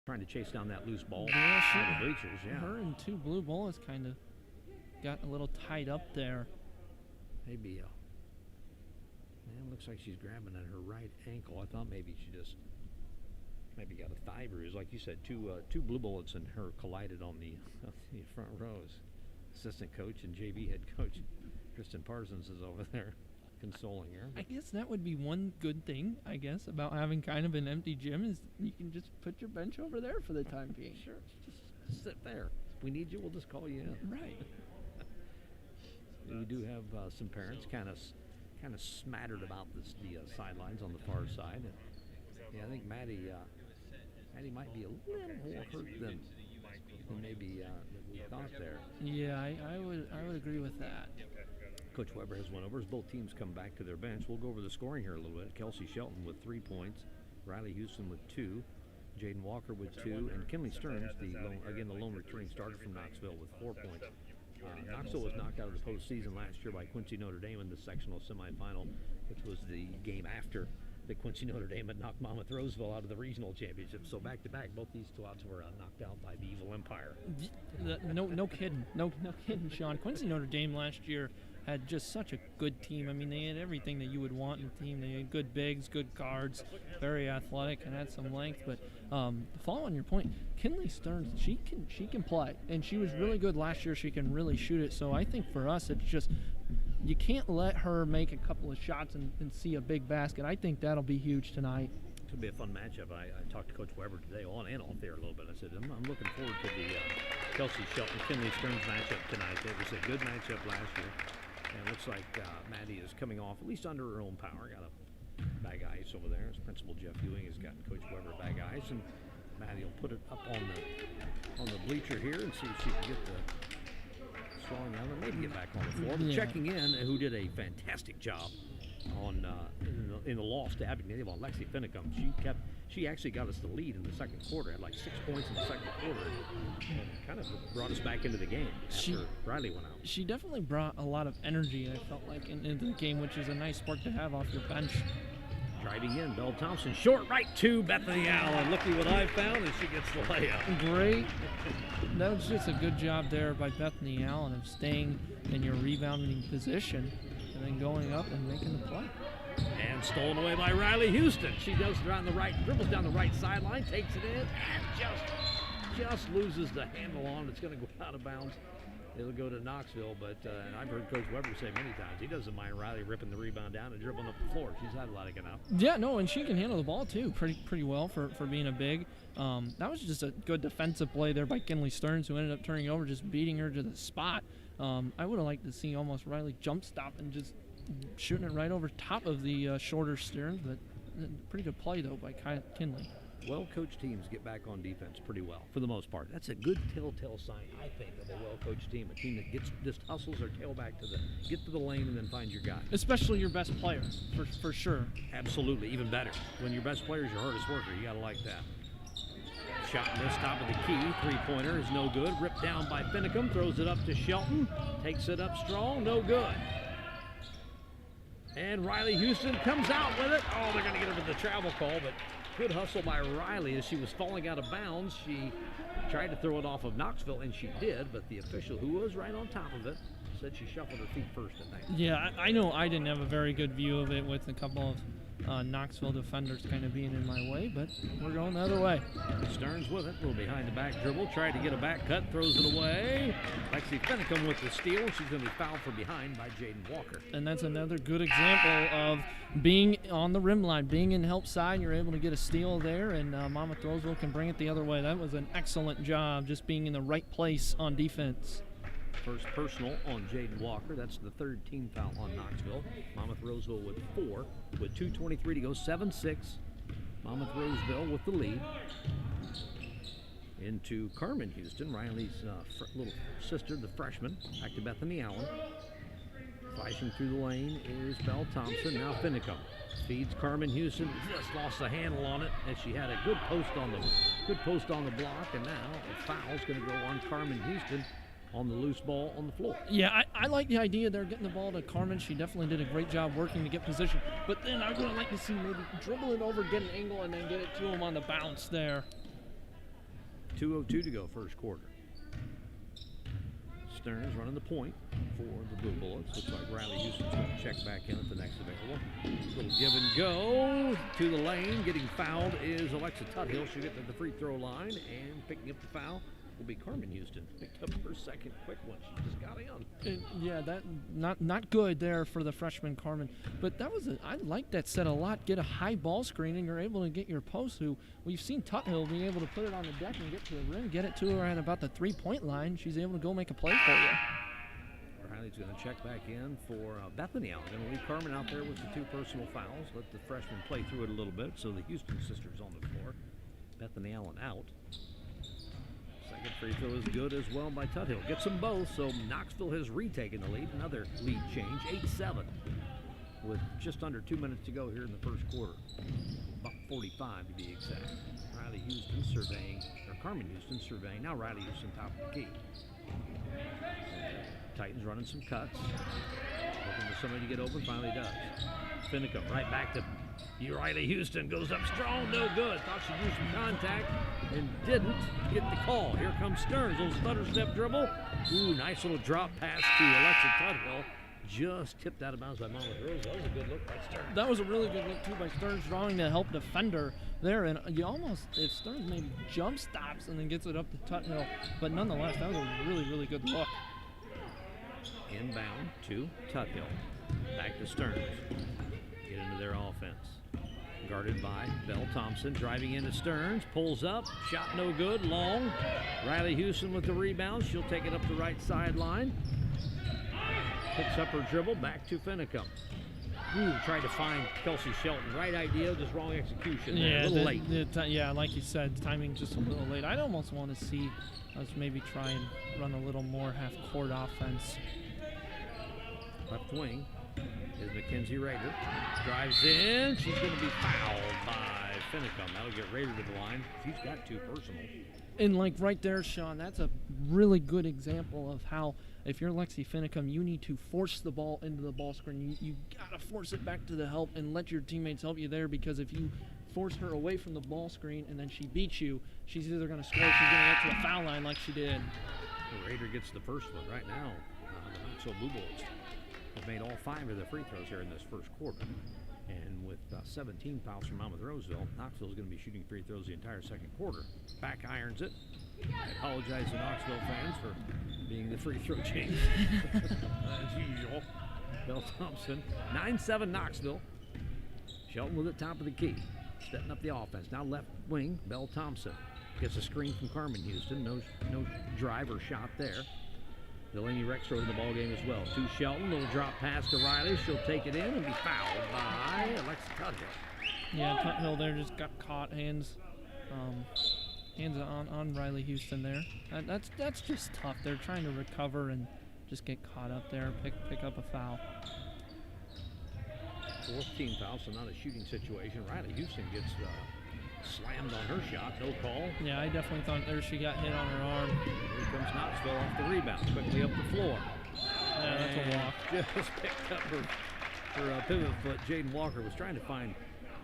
trying to chase down that loose ball. Yeah, The bleachers, yeah. Her and two blue bullets kind of got a little tied up there. Maybe, man, looks like she's grabbing at her right ankle. I thought maybe she just maybe got a thigh bruise. Like you said, two blue bullets and her collided on the front rows. Assistant coach and JV head coach Kristen Parsons is over there consoling her. I guess that would be one good thing, I guess, about having kind of an empty gym is you can just put your bench over there for the time being. Sure, just sit there. If we need you, we'll just call you in. Right. We do have some parents kind of smattered about the sidelines on the far side. Yeah, I think Maddie might be a little more hurt than maybe we thought there. Yeah, I would agree with that. Coach Weber has one over as both teams come back to their bench. We'll go over the scoring here a little bit. Kelsey Shelton with 3 points, Riley Houston with 2, Jaden Walker with 2, and Kinley Stearns, the lone returning starter from Knoxville with 4 points. Knoxville was knocked out of the postseason last year by Quincy Notre Dame in the sectional semifinal, which was the game after the Quincy Notre Dame had knocked Monmouth-Roseville out of the regional championship. So back-to-back, both these squads were knocked out by the Evil Empire. No kidding. No kidding, Sean. Quincy Notre Dame last year had just such a good team. I mean, they had everything that you would want in a team. They had good bigs, good guards, very athletic, and had some length. But to follow on your point, Kinley Stearns, she can play, and she was really good last year. She can really shoot it. So I think for us, it's just you can't let her make a couple of shots and see a big basket. I think that'll be huge tonight. It's going to be a fun matchup. I talked to Coach Weber today on and off there a little bit. I said, I'm looking forward to the Kelsey Shelton-Kinley Stearns matchup tonight. It was a good matchup last year. And it looks like Maddie is coming off, at least under her own power. Got a bag ice over there. As Principal Jeff Ewing has gotten Coach Weber bag ice. And Maddie will put it up on the bleacher here and see if she can get the slowing down and maybe get back on the floor. But checking in, who did a fantastic job on in the loss to Abingdon on Lexi Finicum. She actually got us the lead in the second quarter. Had like 6 points in the second quarter, and kind of brought us back into the game after Riley went out. She definitely brought a lot of energy, I felt like, into the game, which is a nice spark to have off your bench. Driving in, Belle Thompson, short right to Bethany Allen. Looky what I found, and she gets the layup. Great. That was just a good job there by Bethany Allen of staying in your rebounding position and then going up and making the play. And stolen away by Riley Houston. She does it on the right, dribbles down the right sideline, takes it in, and just loses the handle on it. It's going to go out of bounds. It'll go to Knoxville, but I've heard Coach Weber say many times he doesn't mind Riley ripping the rebound down and dribbling up the floor. She's athletic enough. Yeah, no, and she can handle the ball too pretty well for being a big. That was just a good defensive play there by Kinley Stearns, who ended up turning over, just beating her to the spot. I would have liked to see almost Riley jump stop and just shooting it right over top of the shorter Stearns, but pretty good play though by Kinley. Well-coached teams get back on defense pretty well, for the most part. That's a good telltale sign, I think, of a well-coached team. A team that just hustles their tail back get to the lane and then finds your guy. Especially your best player, for sure. Absolutely, even better. When your best player is your hardest worker, you gotta like that. Shot missed, top of the key. Three-pointer is no good. Ripped down by Finicum, throws it up to Shelton. Takes it up strong, no good. And Riley Houston comes out with it. Oh, they're gonna get her to the travel call, but good hustle by Riley as she was falling out of bounds. She tried to throw it off of Knoxville, and she did, but the official, who was right on top of it, said she shuffled her feet first, I think. Yeah, I know I didn't have a very good view of it with a couple of Knoxville defenders kind of being in my way, but we're going the other way. Stearns with it, a little behind the back dribble, tried to get a back cut, throws it away. Lexi Finicum with the steal. She's going to be fouled from behind by Jaden Walker. And that's another good example of being on the rim line, being in help side. You're able to get a steal there, and Monmouth-Roseville can bring it the other way. That was an excellent job, just being in the right place on defense. First personal on Jaden Walker. That's the third team foul on Knoxville. Monmouth-Roseville with 4, with 2:23 to go, 7-6. Monmouth-Roseville with the lead. Into Carmen Houston, Riley's little sister, the freshman. Back to Bethany Allen. Flashing through the lane is Belle Thompson. Now Finicum feeds Carmen Houston. Just lost the handle on it, as she had a good post on the block, and now a foul's going to go on Carmen Houston on the loose ball on the floor. Yeah, I like the idea they're getting the ball to Carmen. She definitely did a great job working to get position. But then I would like to see maybe dribble it over, get an angle, and then get it to him on the bounce there. 2:02 to go first quarter. Stearns running the point for the Blue Bullets. Looks like Riley Houston's going to check back in at the next available. Little give and go to the lane. Getting fouled is Alexa Tuthill. She'll get to the free throw line, and picking up the foul will be Carmen Houston. Picked up her second quick one. She just got in. Yeah, that not good there for the freshman Carmen. But that was I like that set a lot. Get a high ball screen, and you're able to get your post. Who we've seen Tuthill being able to put it on the deck and get to the rim, get it to her at about the 3-point line. She's able to go make a play for you. Riley's going to check back in for Bethany Allen. Going to leave Carmen out there with the 2 personal fouls. Let the freshman play through it a little bit. So the Houston sisters on the floor. Bethany Allen out. Second free throw is good as well by Tuthill. Gets them both, so Knoxville has retaken the lead. Another lead change, 8-7, with just under 2 minutes to go here in the first quarter. About 45 to be exact. Riley Houston surveying, or Carmen Houston surveying. Now Riley Houston top of the key. Titans running some cuts. Looking for somebody to get open, finally does. Finicum right back to Riley Houston, goes up strong, no good. Thought she'd use some contact and didn't get the call. Here comes Stearns, little stutter step dribble. Ooh, nice little drop pass to Alexa Tuthill. Just tipped out of bounds by Monmouth-Roseville. That was a good look by Stearns. That was a really good look too by Stearns, drawing to help defender there. And you almost, if Stearns maybe jump stops and then gets it up to Tuthill, but nonetheless, that was a really, really good look. Inbound to Tuthill. Back to Stearns. Get into their offense. Guarded by Belle Thompson, driving into Stearns, pulls up, shot no good, long. Riley Houston with the rebound. She'll take it up the right sideline. Picks up her dribble, back to Finicum. Ooh, tried to find Kelsey Shelton. Right idea, just wrong execution there. Yeah, a little late. Yeah, like you said, timing just a little late. I'd almost want to see us maybe try and run a little more half-court offense. Left wing is Mackenzie Rader. Drives in. She's going to be fouled by Finicum. That'll get Rader to the line. She's got 2 personal. And like right there, Sean, that's a really good example of how if you're Lexi Finicum, you need to force the ball into the ball screen. You got to force it back to the help and let your teammates help you there, because if you force her away from the ball screen and then she beats you, she's either going to score or she's going to get to the foul line like she did. Rader gets the first one right now. The Knoxville Blue Bullets have made all 5 of their free throws here in this first quarter. And with 17 fouls from Monmouth-Roseville, Knoxville is going to be shooting free throws the entire second quarter. Back irons it. I apologize to Knoxville fans for being the free throw change. As usual. Belle Thompson, 9-7 Knoxville. Shelton with it top of the key. Setting up the offense. Now left wing, Belle Thompson. Gets a screen from Carmen Houston. No drive or shot there. Delaney Rexroth in the ball game as well. To Shelton, little drop pass to Riley. She'll take it in and be fouled by Alexa Tuthill. Yeah, Tuthill there just got caught, hands on Riley Houston there. That's just tough. They're trying to recover and just get caught up there, pick up a foul. 4th team foul, so not a shooting situation. Riley Houston gets slammed on her shot, no call. Yeah, I definitely thought there she got hit on her arm. Here comes Knoxville off the rebound, quickly up the floor. Yeah, that's a walk. Just picked up her pivot foot. Jaden Walker was trying to find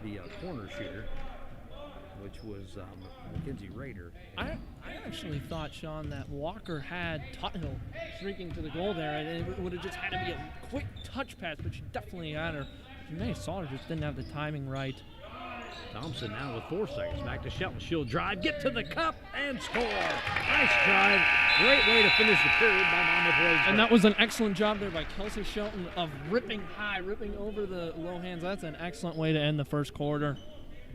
the corner shooter, which was Mackenzie Rader. I actually thought, Sean, that Walker had Tuthill streaking to the goal there, and it would have just had to be a quick touch pass, but she definitely had her. She may have saw her, just didn't have the timing right. Thompson now with 4 seconds. Back to Shelton. She'll drive, get to the cup, and score. Nice drive. Great way to finish the period by Monmouth-Roseville. And that was an excellent job there by Kelsey Shelton of ripping high, ripping over the low hands. That's an excellent way to end the first quarter.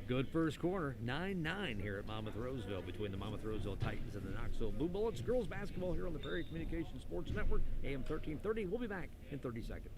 Good first quarter. 9-9 here at Monmouth-Roseville between the Monmouth-Roseville Titans and the Knoxville Blue Bullets. Girls basketball here on the Prairie Communications Sports Network, AM 1330. We'll be back in 30 seconds.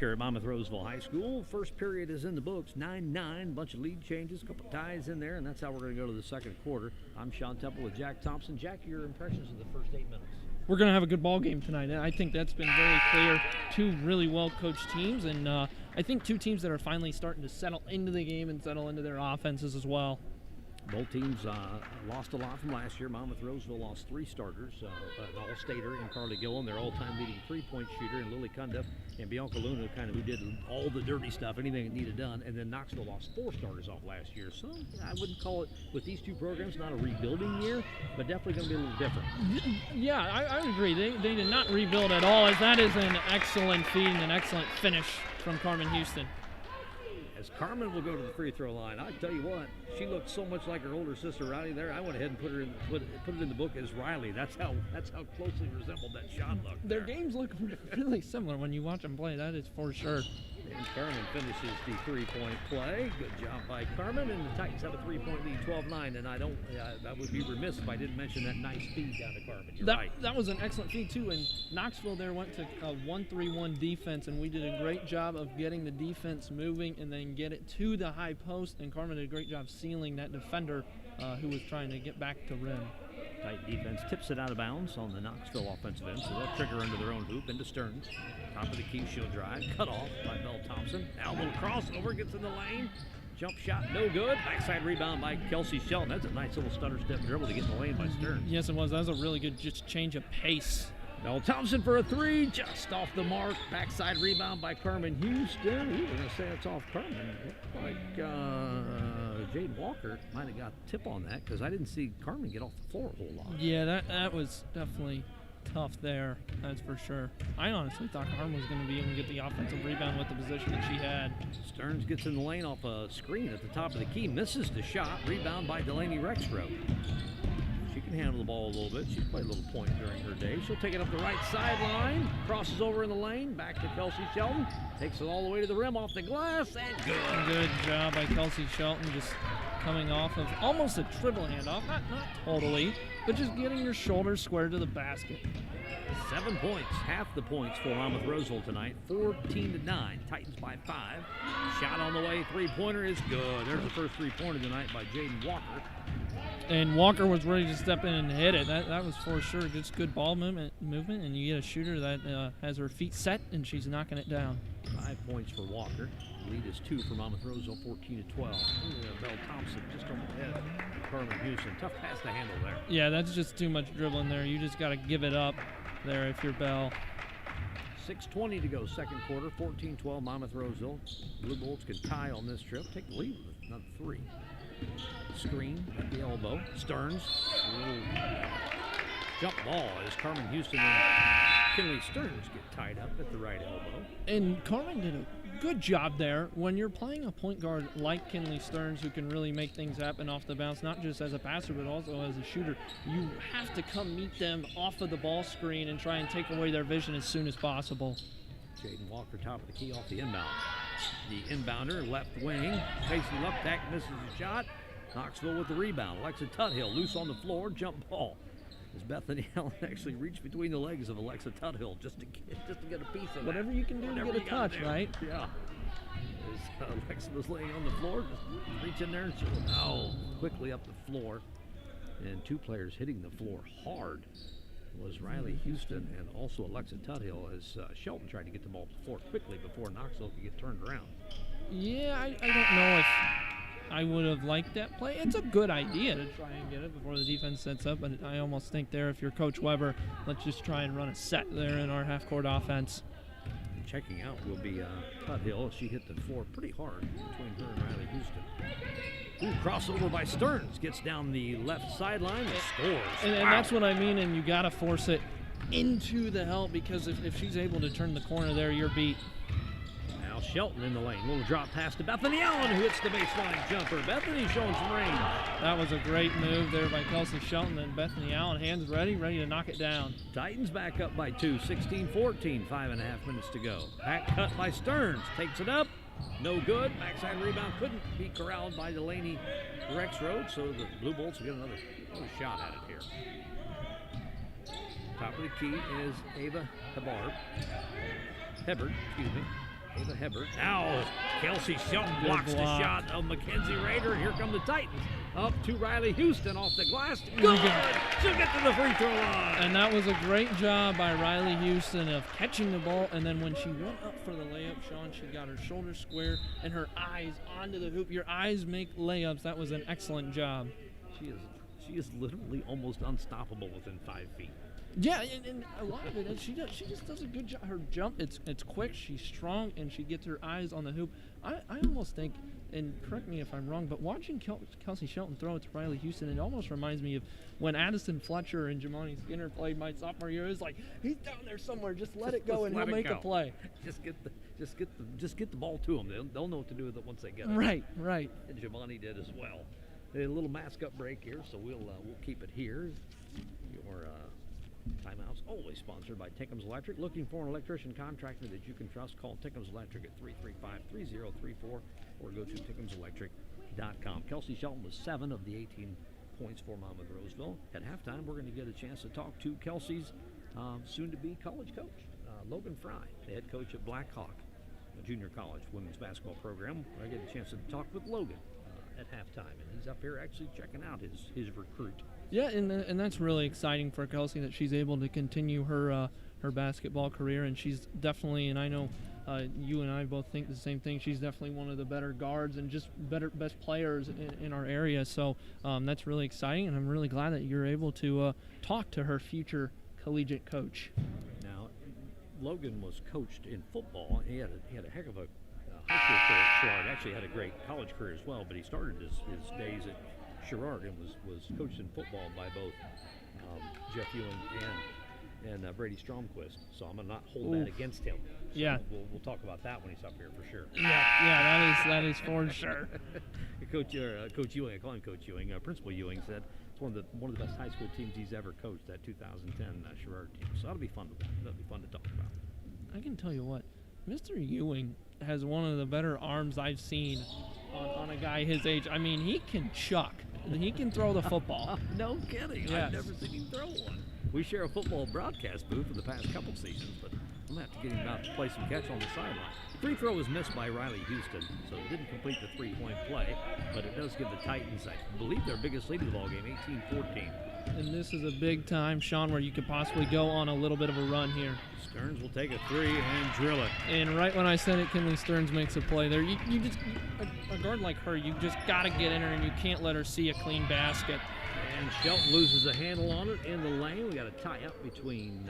here at Monmouth-Roseville High School. First period is in the books, 9-9, bunch of lead changes, a couple ties in there, and that's how we're going to go to the second quarter. I'm Sean Temple with Jack Thompson. Jack, your impressions of the first 8 minutes? We're going to have a good ball game tonight. I think that's been very clear. Two really well-coached teams, and I think two teams that are finally starting to settle into the game and settle into their offenses as well. Both teams lost a lot from last year. Monmouth-Roseville lost 3 starters, an all-stater in Carly Gillen, their all-time leading three-point shooter, and Lily Cunda and Bianca Luna, kind of who did all the dirty stuff, anything that needed done. And then Knoxville lost 4 starters off last year. So I wouldn't call it, with these two programs, not a rebuilding year, but definitely going to be a little different. Yeah, I would agree. They did not rebuild at all, as that is an excellent feed and an excellent finish from Carmen Houston. As Carmen will go to the free throw line, I tell you what, she looked so much like her older sister Riley there. I went ahead and put it in the book as Riley. That's how closely resembled that shot looked. Their games look really similar when you watch them play. That is for sure. And Carmen finishes the 3-point play. Good job by Carmen, and the Titans have a 3-point lead, 12-9. And I would be remiss if I didn't mention that nice feed down to Carmen. You're right. That was an excellent feed too. And Knoxville there went to a 1-3-1 defense, and we did a great job of getting the defense moving and then get it to the high post. And Carmen did a great job sealing that defender who was trying to get back to rim. Tight defense tips it out of bounds on the Knoxville offensive end, so they'll trigger into their own hoop, into Stearns. Top of the key, she'll drive. Cut off by Belle Thompson. Now a little crossover, gets in the lane. Jump shot, no good. Backside rebound by Kelsey Shelton. That's a nice little stutter step dribble to get in the lane by Stearns. Yes, it was. That was a really good just change of pace. Belle Thompson for a 3, just off the mark. Backside rebound by Carmen Houston. Ooh, we're going to say it's off Carmen. Looked like Jade Walker might have got the tip on that, because I didn't see Carmen get off the floor a whole lot. Yeah, that was definitely tough there, that's for sure. I honestly thought Carmen was going to be able to get the offensive rebound with the position that she had. Stearns gets in the lane off a screen at the top of the key, misses the shot. Rebound by Delaney Rexroth. She can handle the ball a little bit. She's played a little point during her day. She'll take it up the right sideline, crosses over in the lane, back to Kelsey Shelton, takes it all the way to the rim off the glass, and good. Good job by Kelsey Shelton, just coming off of almost a dribble handoff, not totally, but just getting your shoulders squared to the basket. 7 points, half the points for Monmouth-Roseville tonight, 14-9. Titans by 5. Shot on the way, three-pointer is good. There's the first three-pointer tonight by Jaden Walker. And Walker was ready to step in and hit it. That was for sure just good ball movement, and you get a shooter that has her feet set, and she's knocking it down. 5 points for Walker. Lead is 2 for Monmouth-Roseville, 14-12. Belle Thompson just on the head. Carmen Houston, tough pass to handle there. Yeah, that's just too much dribbling there. You just got to give it up there if you're Belle. 6:20 to go, second quarter, 14-12 Monmouth-Roseville. Blue Bolts can tie on this trip, take the lead with another 3. Screen at the elbow. Stearns, a little jump ball as Carmen Houston and Kinley Stearns get tied up at the right elbow. And Carmen did a good job there. When you're playing a point guard like Kinley Stearns, who can really make things happen off the bounce, not just as a passer but also as a shooter, you have to come meet them off of the ball screen and try and take away their vision as soon as possible. Jaden Walker, top of the key off the inbound. The inbounder, left wing. Casey Luptak misses a shot. Knoxville with the rebound. Alexa Tuthill loose on the floor, jump ball. As Bethany Allen actually reached between the legs of Alexa Tuthill just to get a piece of whatever that. You can do to get a touch, right? Yeah. As Alexa was laying on the floor, just reach in there and she'll quickly up the floor. And 2 players hitting the floor hard was Riley Houston and also Alexa Tuthill, as Shelton tried to get the ball to the floor quickly before Knoxville could get turned around. Yeah, I don't know if I would have liked that play. It's a good idea to try and get it before the defense sets up, but I almost think there, if you're Coach Weber, let's just try and run a set there in our half-court offense. And checking out will be Tuthill. She hit the floor pretty hard between her and Riley Houston. Ooh, crossover by Stearns. Gets down the left sideline and scores. And that's what I mean, and you got to force it into the help, because if she's able to turn the corner there, you're beat. Now Shelton in the lane. Little drop pass to Bethany Allen, who hits the baseline jumper. Bethany showing some range. That was a great move there by Kelsey Shelton, and Bethany Allen, hands ready to knock it down. Titans back up by 2, 16-14, 5.5 minutes to go. Back cut by Stearns, takes it up. No good. Backside rebound couldn't be corralled by Delaney Rexroth, so the Blue Bolts will get another shot at it here. Top of the key is Ava Hebard. Ava Hebert. Now Kelsey Shelton Good blocks the block. shot of Mackenzie Rader. Here come the Titans. Up to Riley Houston off the glass. Good! She'll get to the free throw line. And that was a great job by Riley Houston of catching the ball, and then when she went up for the layup, Sean, she got her shoulders square and her eyes onto the hoop. Your eyes make layups. That was an excellent job. She is literally almost unstoppable within 5 feet. Yeah, and a lot of it, she just does a good job. Her jump, it's quick, she's strong, and she gets her eyes on the hoop. I almost think, and correct me if I'm wrong, but watching Kelsey Shelton throw it to Riley Houston, it almost reminds me of when Addison Fletcher and Jamani Skinner played my sophomore year. It was like, he's down there somewhere, just let it go and he'll make a play. Just get the ball to them. They'll know what to do with it once they get it. Right. And Jamani did as well. A little mask-up break here, so we'll keep it here. Your timeout's always sponsored by Tickham's Electric. Looking for an electrician contractor that you can trust? Call Tickham's Electric at 335-3034 or go to tickhamselectric.com. Kelsey Shelton was 7 of the 18 points for Monmouth-Roseville. At halftime, we're going to get a chance to talk to Kelsey's soon-to-be college coach, Logan Fry, the head coach at Blackhawk, a junior college women's basketball program. I get a chance to talk with Logan at halftime, and he's up here actually checking out his recruit. Yeah, and that's really exciting for Kelsey that she's able to continue her basketball career, and she's definitely, and I know you and I both think the same thing, she's definitely one of the better guards and just best players in our area. So that's really exciting, and I'm really glad that you're able to talk to her future collegiate coach. Now, Logan was coached in football. He had a heck of a high school career at Sherrard. Actually had a great college career as well, but he started his days at Sherrard and was coached in football by both Jeff Ewing and Brady Stromquist. So I'm going to not hold that against him. So yeah. We'll talk about that when he's up here for sure. Yeah, that is for sure. Coach Ewing, I call him Coach Ewing. Principal Ewing said it's one of the best high school teams he's ever coached, that 2010 Sherrard team. So that'll be fun to talk about. I can tell you what, Mr. Ewing has one of the better arms I've seen on a guy his age. I mean, he can chuck. He can throw the football. No kidding. Yes. I've never seen him throw one. We share a football broadcast booth for the past couple seasons, but I'm going to have to get him out to play some catch on the sideline. Free throw was missed by Riley Houston, so it didn't complete the three-point play, but it does give the Titans, I believe, their biggest lead of the ballgame, 18-14. And this is a big time, Sean, where you could possibly go on a little bit of a run here. Stearns will take a three and drill it. And right when I said it, Kinley Stearns makes a play there. You just, a guard like her, you just got to get in her, and you can't let her see a clean basket. And Shelton loses a handle on it in the lane. We got a tie-up between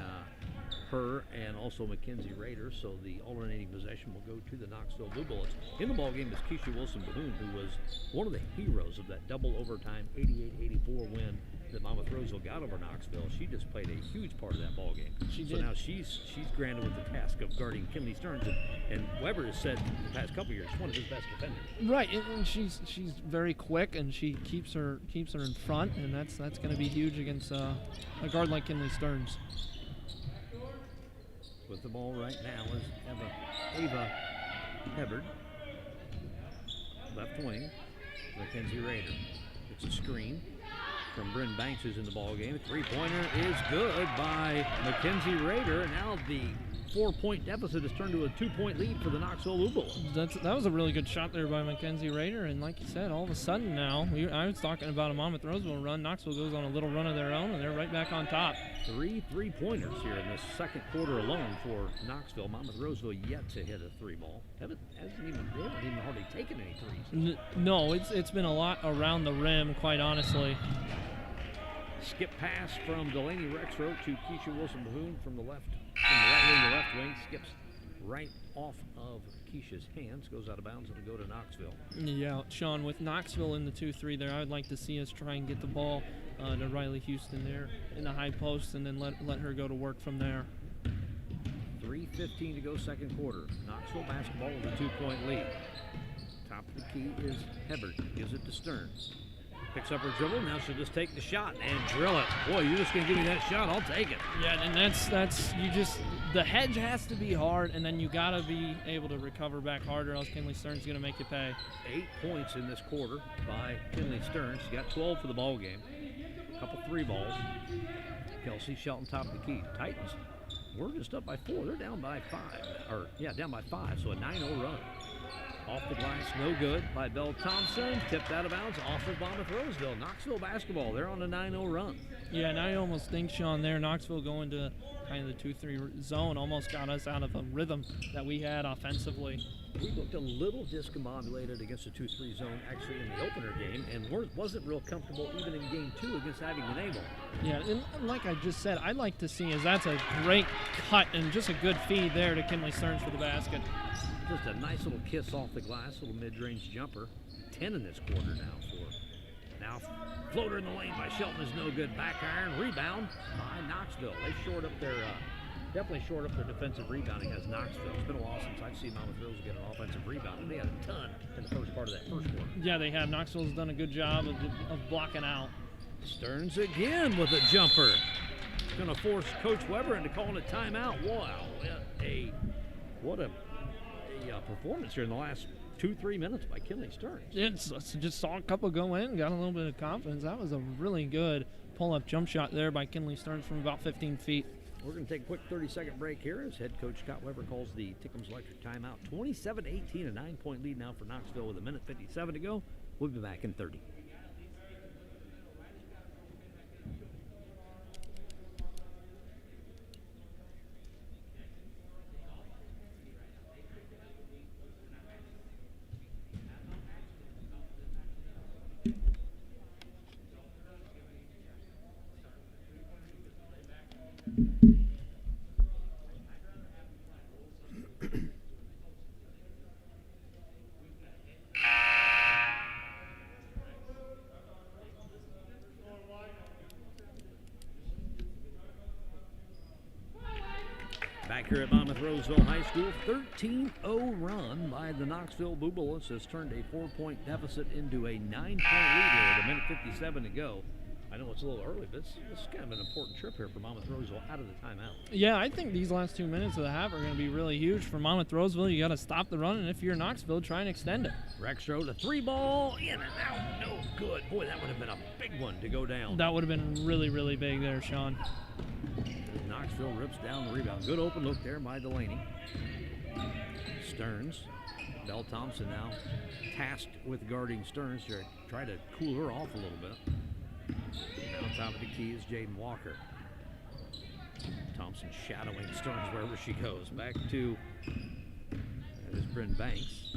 her and also Mackenzie Rader, so the alternating possession will go to the Knoxville Blue Bullets. In the ballgame is Keisha Wilson-Bahoon, who was one of the heroes of that double overtime 88-84 win that Monmouth-Roseville got over Knoxville. She just played a huge part of that ballgame. So now she's granted with the task of guarding Kinley Stearns, and Weber has said the past couple years one of his best defenders. Right, and she's very quick, and she keeps her in front, and that's going to be huge against a guard like Kinley Stearns. With the ball right now is Ava Hebert, left wing, Mackenzie Rader. It's a screen from Bryn Banks, who's in the ball game. Three-pointer is good by Mackenzie Rader. Now the 4-point deficit has turned to a 2-point lead for the Knoxville Blue Bullets. That was a really good shot there by Mackenzie Rader, and like you said, all of a sudden now, I was talking about a Monmouth-Roseville run. Knoxville goes on a little run of their own, and they're right back on top. 3 3-pointers here in this second quarter alone for Knoxville. Monmouth-Roseville yet to hit a three-ball. They haven't even hardly taken any threes. No, it's been a lot around the rim, quite honestly. Skip pass from Delaney Rexroth to Keisha Wilson-Bahoon from the right wing to left wing. Skips right off of Keisha's hands, goes out of bounds, and it'll go to Knoxville. Yeah, Sean, with Knoxville in the 2-3 there, I would like to see us try and get the ball to Riley Houston there in the high post, and then let her go to work from there. 3:15 to go second quarter. Knoxville basketball with a 2-point lead. Top of the key is Hebert, gives it to Stearns. Picks up her dribble, now she'll just take the shot and drill it. Boy, you're just gonna give me that shot, I'll take it. Yeah, and the hedge has to be hard, and then you gotta be able to recover back harder, else Kinley Stearns is gonna make you pay. 8 points in this quarter by Kinley Stearns. She got 12 for the ball game. A couple 3 balls. Kelsey Shelton top of the key. Titans we're just up by 4. They're down by 5. Down by 5, so a 9-0 run. Off the glass, no good by Belle Thompson. Tipped out of bounds off of Monmouth-Roseville. Knoxville basketball, they're on a 9-0 run. Yeah, and I almost think, Sean, there, Knoxville going to kind of the 2-3 zone almost got us out of a rhythm that we had offensively. We looked a little discombobulated against the 2-3 zone actually in the opener game, and wasn't real comfortable even in game 2 against Abingdon-Able. Yeah, and like I just said, I'd like to see is that's a great cut and just a good feed there to Kinley Stearns for the basket. Just a nice little kiss off the glass, little mid-range jumper. 10 in this quarter now. Floater in the lane by Shelton is no good. Back iron, rebound by Knoxville. They definitely short up their defensive rebounding as Knoxville. It's been a while since I've seen Monmouth-Roseville get an offensive rebound, and they had a ton in the first part of that first quarter. Yeah, they have. Knoxville's done a good job of blocking out. Stearns again with a jumper. Going to force Coach Weber into calling a timeout. Wow, what a performance here in the last 2-3 minutes by Kinley Stearns. Just saw a couple go in, got a little bit of confidence. That was a really good pull-up jump shot there by Kinley Stearns from about 15 feet. We're going to take a quick 30-second break here as head coach Scott Weber calls the Tickums Electric timeout. 27-18, a 9-point lead now for Knoxville with 1:57 to go. We'll be back in 30. Back here at Monmouth-Roseville High School, 13-0 run by the Knoxville Blue Bullets has turned a 4-point deficit into a 9-point lead here with 1:57 to go. I know it's a little early, but this is kind of an important trip here for Monmouth-Roseville out of the timeout. Yeah, I think these last 2 minutes of the half are going to be really huge for Monmouth-Roseville. You got to stop the run, and if you're Knoxville, try and extend it. Rexroth, a 3-ball, in and out, no good. Boy, that would have been a big one to go down. That would have been really, really big there, Sean. Knoxville rips down the rebound. Good open look there by Delaney. Stearns. Belle Thompson now tasked with guarding Stearns to try to cool her off a little bit. Now on top of the key is Jaden Walker. Thompson shadowing Stearns wherever she goes. Back to that is Bryn Banks.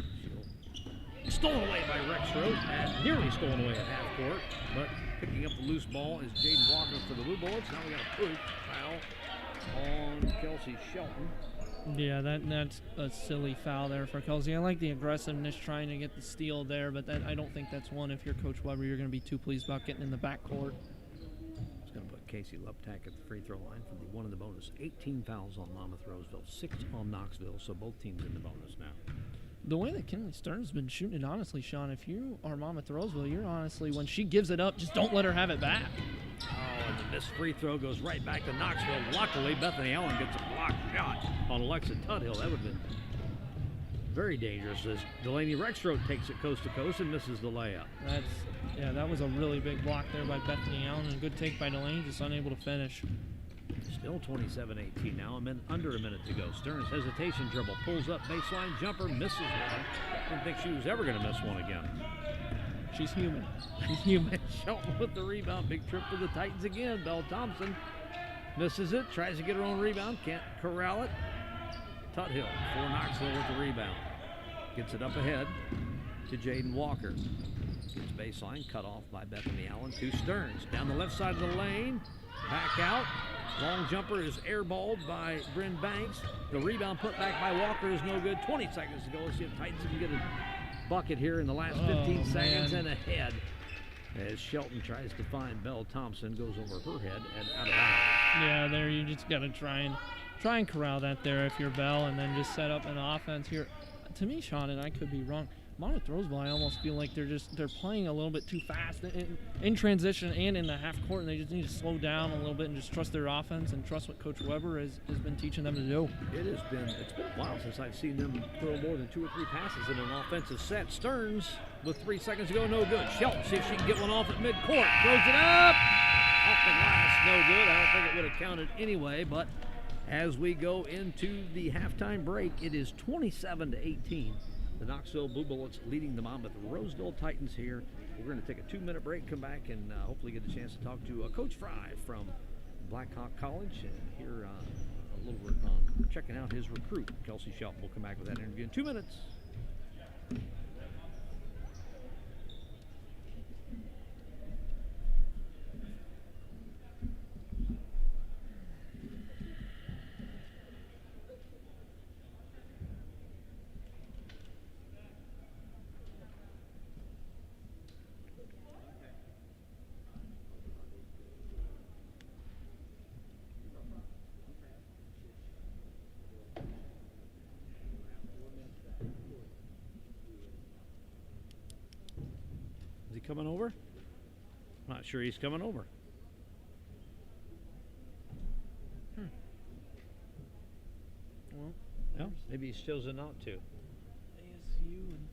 Stolen away by Rexroth and nearly stolen away at half court, but picking up the loose ball is Jaden Walker for the Blue Bullets. Now we got a push foul on Kelsey Shelton. Yeah, that's a silly foul there for Kelsey. I like the aggressiveness trying to get the steal there, but I don't think that's one. If you're Coach Weber, you're going to be too pleased about getting in the backcourt. It's going to put Casey Luptak at the free throw line for the one in the bonus. 18 fouls on Monmouth-Roseville, 6 on Knoxville, so both teams in the bonus now. The way that Kinley Stearns has been shooting it, honestly, Sean, if you are Monmouth-Roseville, you're honestly, when she gives it up, just don't let her have it back. Oh, and the missed free throw goes right back to Knoxville. Luckily, Bethany Allen gets a blocked shot on Alexa Tuthill. That would have been very dangerous as Delaney Rexroth takes it coast to coast and misses the layup. That was a really big block there by Bethany Allen, and a good take by Delaney, just unable to finish. Still 27-18 now, under a minute to go. Stearns hesitation dribble, pulls up baseline jumper, misses one. Didn't think she was ever going to miss one again. She's human. She's human. Shelton with the rebound. Big trip for the Titans again. Belle Thompson misses it, tries to get her own rebound, can't corral it. Tuthill for Knoxville with the rebound. Gets it up ahead to Jaden Walker. Gets baseline, cut off by Bethany Allen to Stearns. Down the left side of the lane, back out. Long jumper is airballed by Bryn Banks. The rebound put back by Walker is no good. 20 seconds to go. Let's see if Titans can get a bucket here in the last 15 seconds and ahead. As Shelton tries to find Belle Thompson, goes over her head and out of bounds. Yeah, there you just got to try and corral that there if you're Belle, and then just set up an offense here. To me, Sean, and I could be wrong, Monmouth-Roseville, I almost feel like they're playing a little bit too fast in transition and in the half court, and they just need to slow down a little bit and just trust their offense and trust what Coach Weber has been teaching them to do. It's been a while since I've seen them throw more than 2 or 3 passes in an offensive set. Stearns with 3 seconds to go, no good. Shelton, see if she can get one off at midcourt. Throws it up. Off the glass, no good. I don't think it would have counted anyway, but As we go into the halftime break, it is 27-18. The Knoxville Blue Bullets leading the Monmouth-Roseville Titans here. We're going to take a 2-minute break, come back, and hopefully get a chance to talk to Coach Fry from Blackhawk College and hear a little bit on checking out his recruit, Kelsey Shelton. We'll come back with that interview in 2 minutes. Is he coming over? Not sure he's coming over. Well, Yeah, maybe he's chosen not to. ASU and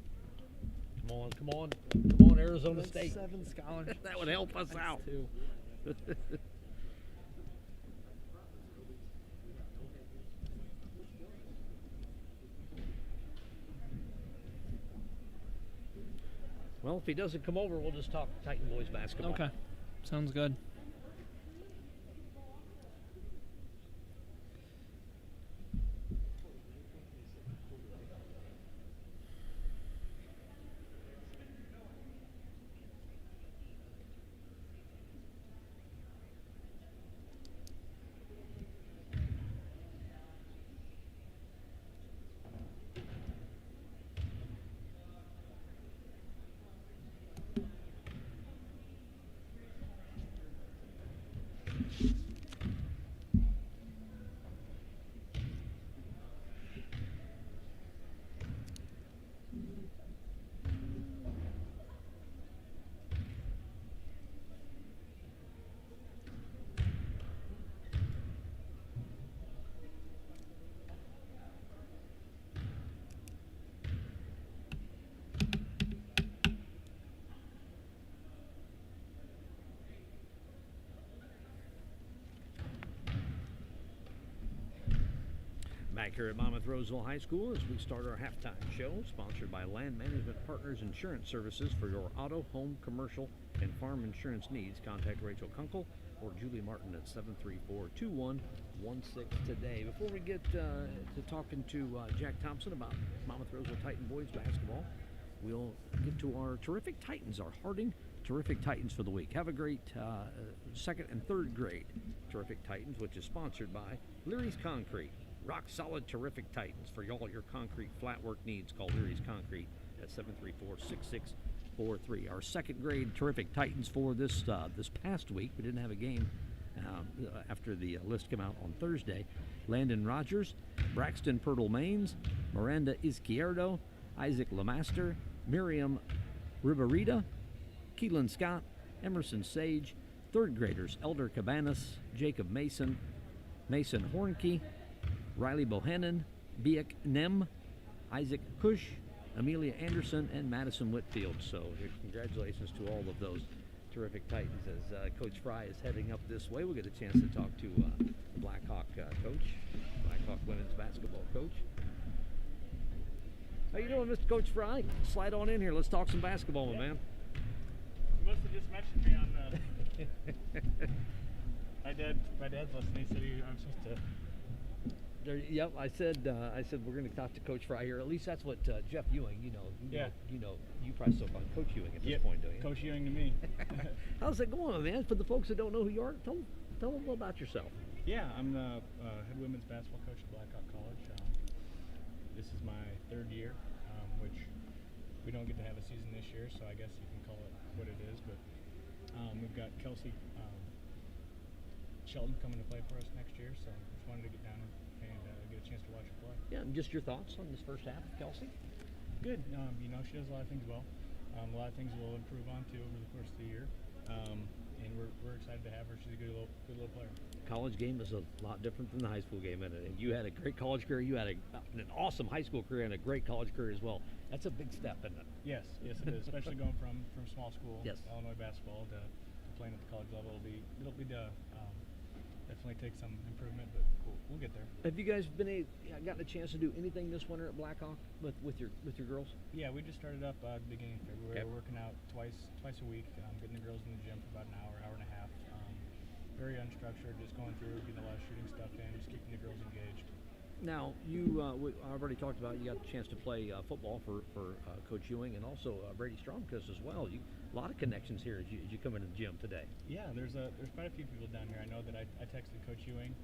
Come on, Arizona that's State. 7 scholarships. That would help us out. Too. Well, if he doesn't come over, we'll just talk Titan boys basketball. Okay, sounds good. Back here at Monmouth-Roseville High School as we start our halftime show, sponsored by Land Management Partners Insurance Services. For your auto, home, commercial, and farm insurance needs, contact Rachel Kunkel or Julie Martin at 734-2116 today. Before we get to talking to Jack Thompson about Monmouth-Roseville Titan boys basketball, we'll get to our terrific Titans, our Harding Terrific Titans for the week. Have a great second and third grade Terrific Titans, which is sponsored by Leary's Concrete. Rock solid, terrific Titans. For all your concrete flat work needs, call Leary's Concrete at 734-6643. Our second grade terrific Titans for this past week. We didn't have a game after the list came out on Thursday. Landon Rogers, Braxton Pirtle Maines, Miranda Izquierdo, Isaac Lamaster, Miriam Ribarita, Keelan Scott, Emerson Sage. Third graders, Elder Cabanas, Jacob Mason, Mason Hornke, Riley Bohannon, Biak Nem, Isaac Cush, Amelia Anderson, and Madison Whitfield. So congratulations to all of those terrific Titans as Coach Fry is heading up this way. We'll get a chance to talk to the Blackhawk coach, Blackhawk women's basketball coach. How you doing, Mr. Coach Fry? Slide on in here. Let's talk some basketball, my man. You must have just mentioned me on my dad's listening. He said I'm supposed to. Yep, I said we're going to talk to Coach Fry here. At least that's what Jeff Ewing. You probably still call him Coach Ewing at this point, don't you? Coach Ewing to me. How's it going, man? For the folks that don't know who you are, tell them a little about yourself. Yeah, I'm the head women's basketball coach at Blackhawk College. This is my third year, which we don't get to have a season this year, so I guess you can call it what it is. But we've got Kelsey Shelton coming to play for us next year, so just wanted to get down and get a chance to watch her play. Yeah, and just your thoughts on this first half of Kelsey? Good. She does a lot of things well. A lot of things we'll improve on too over the course of the year. And we're excited to have her. She's a good little player. College game is a lot different than the high school game, and you had a great college career. You had an awesome high school career and a great college career as well. That's a big step, isn't it? Yes, it is. Especially going from small school, yes, Illinois basketball to playing at the college level. It'll be that's definitely take some improvement, but we'll get there. Have you guys gotten a chance to do anything this winter at Blackhawk with your girls? Yeah, we just started up at the beginning of February. Okay. We're working out twice a week, getting the girls in the gym for about an hour and a half. Very unstructured, just going through, getting a lot of shooting stuff in, just keeping the girls engaged. Now, I've already talked about you got the chance to play football for Coach Ewing and also Brady Stromquist as well. A lot of connections here as you come into the gym today. Yeah, there's quite a few people down here. I know that I texted Coach Ewing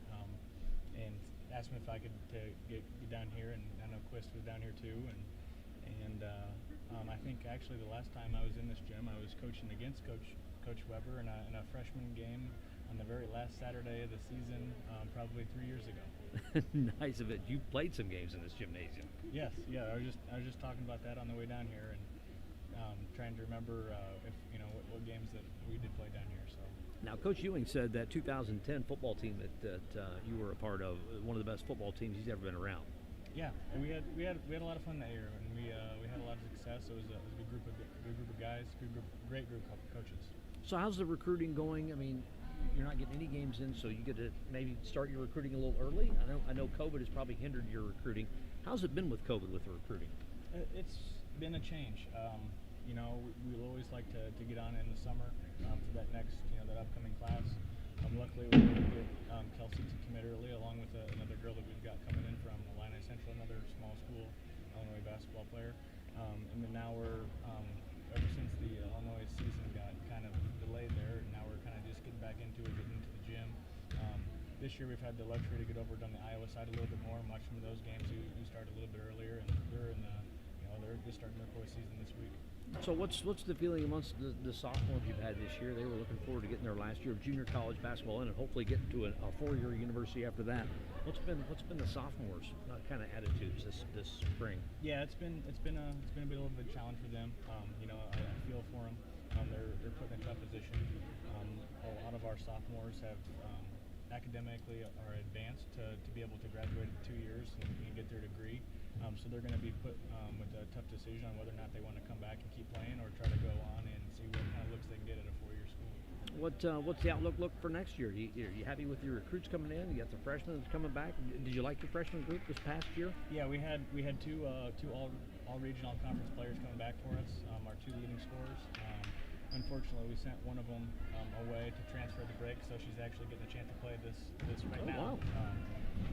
and asked him if I could get down here, and I know Quist was down here too. And I think actually the last time I was in this gym, I was coaching against Coach Weber in a freshman game on the very last Saturday of the season, probably 3 years ago. Nice of it. You played some games in this gymnasium. Yes, yeah. I was just talking about that on the way down here, and trying to remember if what games that we did play down here. So now, Coach Ewing said that 2010 football team that you were a part of, one of the best football teams he's ever been around. Yeah, and we had a lot of fun that year, and we had a lot of success. It was a good group of guys, great group of coaches. So how's the recruiting going? I mean, you're not getting any games in, so you get to maybe start your recruiting a little early. I know COVID has probably hindered your recruiting. How's it been with COVID with the recruiting? It's been a change. We'll always like to get on in the summer for that next, that upcoming class. Luckily, we were able to get Kelsey to commit early, along with another girl that we've got coming in from Illini Central, another small school Illinois basketball player. And then now we're, ever since the Illinois season got kind of delayed there, now we're kind of just getting back into it, getting into the gym. This year we've had the luxury to get over on the Iowa side a little bit more and watch some of those games. We started a little bit earlier, and they're just starting their core season this week. So what's the feeling amongst the sophomores you've had this year? They were looking forward to getting their last year of junior college basketball in and hopefully getting to a 4-year university after that. What's been the sophomores kind of attitudes this spring? Yeah, it's been a bit of a challenge for them. I feel for them. They're put in a tough position. A lot of our sophomores have academically are advanced to be able to graduate in 2 years and get their degree. So they're going to be put with a tough decision on whether or not they want to come back and keep playing or try to go on and see what kind of looks they can get at a 4-year school. What's the outlook look for next year? Are you happy with your recruits coming in? You got the freshmen coming back. Did you like your freshman group this past year? Yeah, we had two all regional conference players coming back for us. Our 2 leading scorers. Unfortunately, we sent one of them away to transfer the break, so she's actually getting a chance to play this right now. Wow.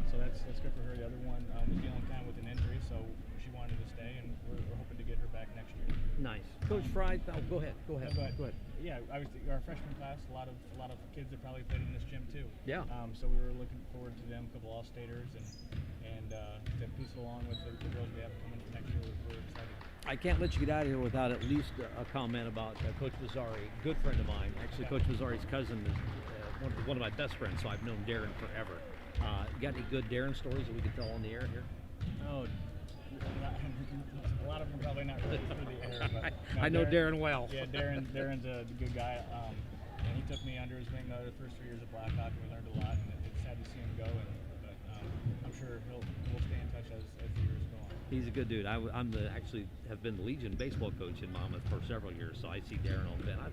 So that's good for her. The other one was dealing kind of with an injury, so she wanted to stay, and we're hoping to get her back next year. Nice, Coach Fry. Go ahead. Go ahead. Yeah, our freshman class, a lot of kids that probably played in this gym too. Yeah. So we were looking forward to them, a couple All-Staters, and to piece along with the girls we have coming for next year. We're excited. I can't let you get out of here without at least a comment about Coach Mazzari, good friend of mine. Actually, Coach Mazzari's cousin is one of my best friends, so I've known Darren forever. Got any good Darren stories that we can tell on the air here? Oh, a lot of them probably not really for the air. But no, I know Darren well. Yeah, Darren's a good guy, and he took me under his wing the first 3 years of Blackhawk, and we learned a lot. And it's sad to see him go, but I'm sure we'll stay in touch as the years go on. He's a good dude. Actually have been the Legion baseball coach in Monmouth for several years, so I see Darren all the time.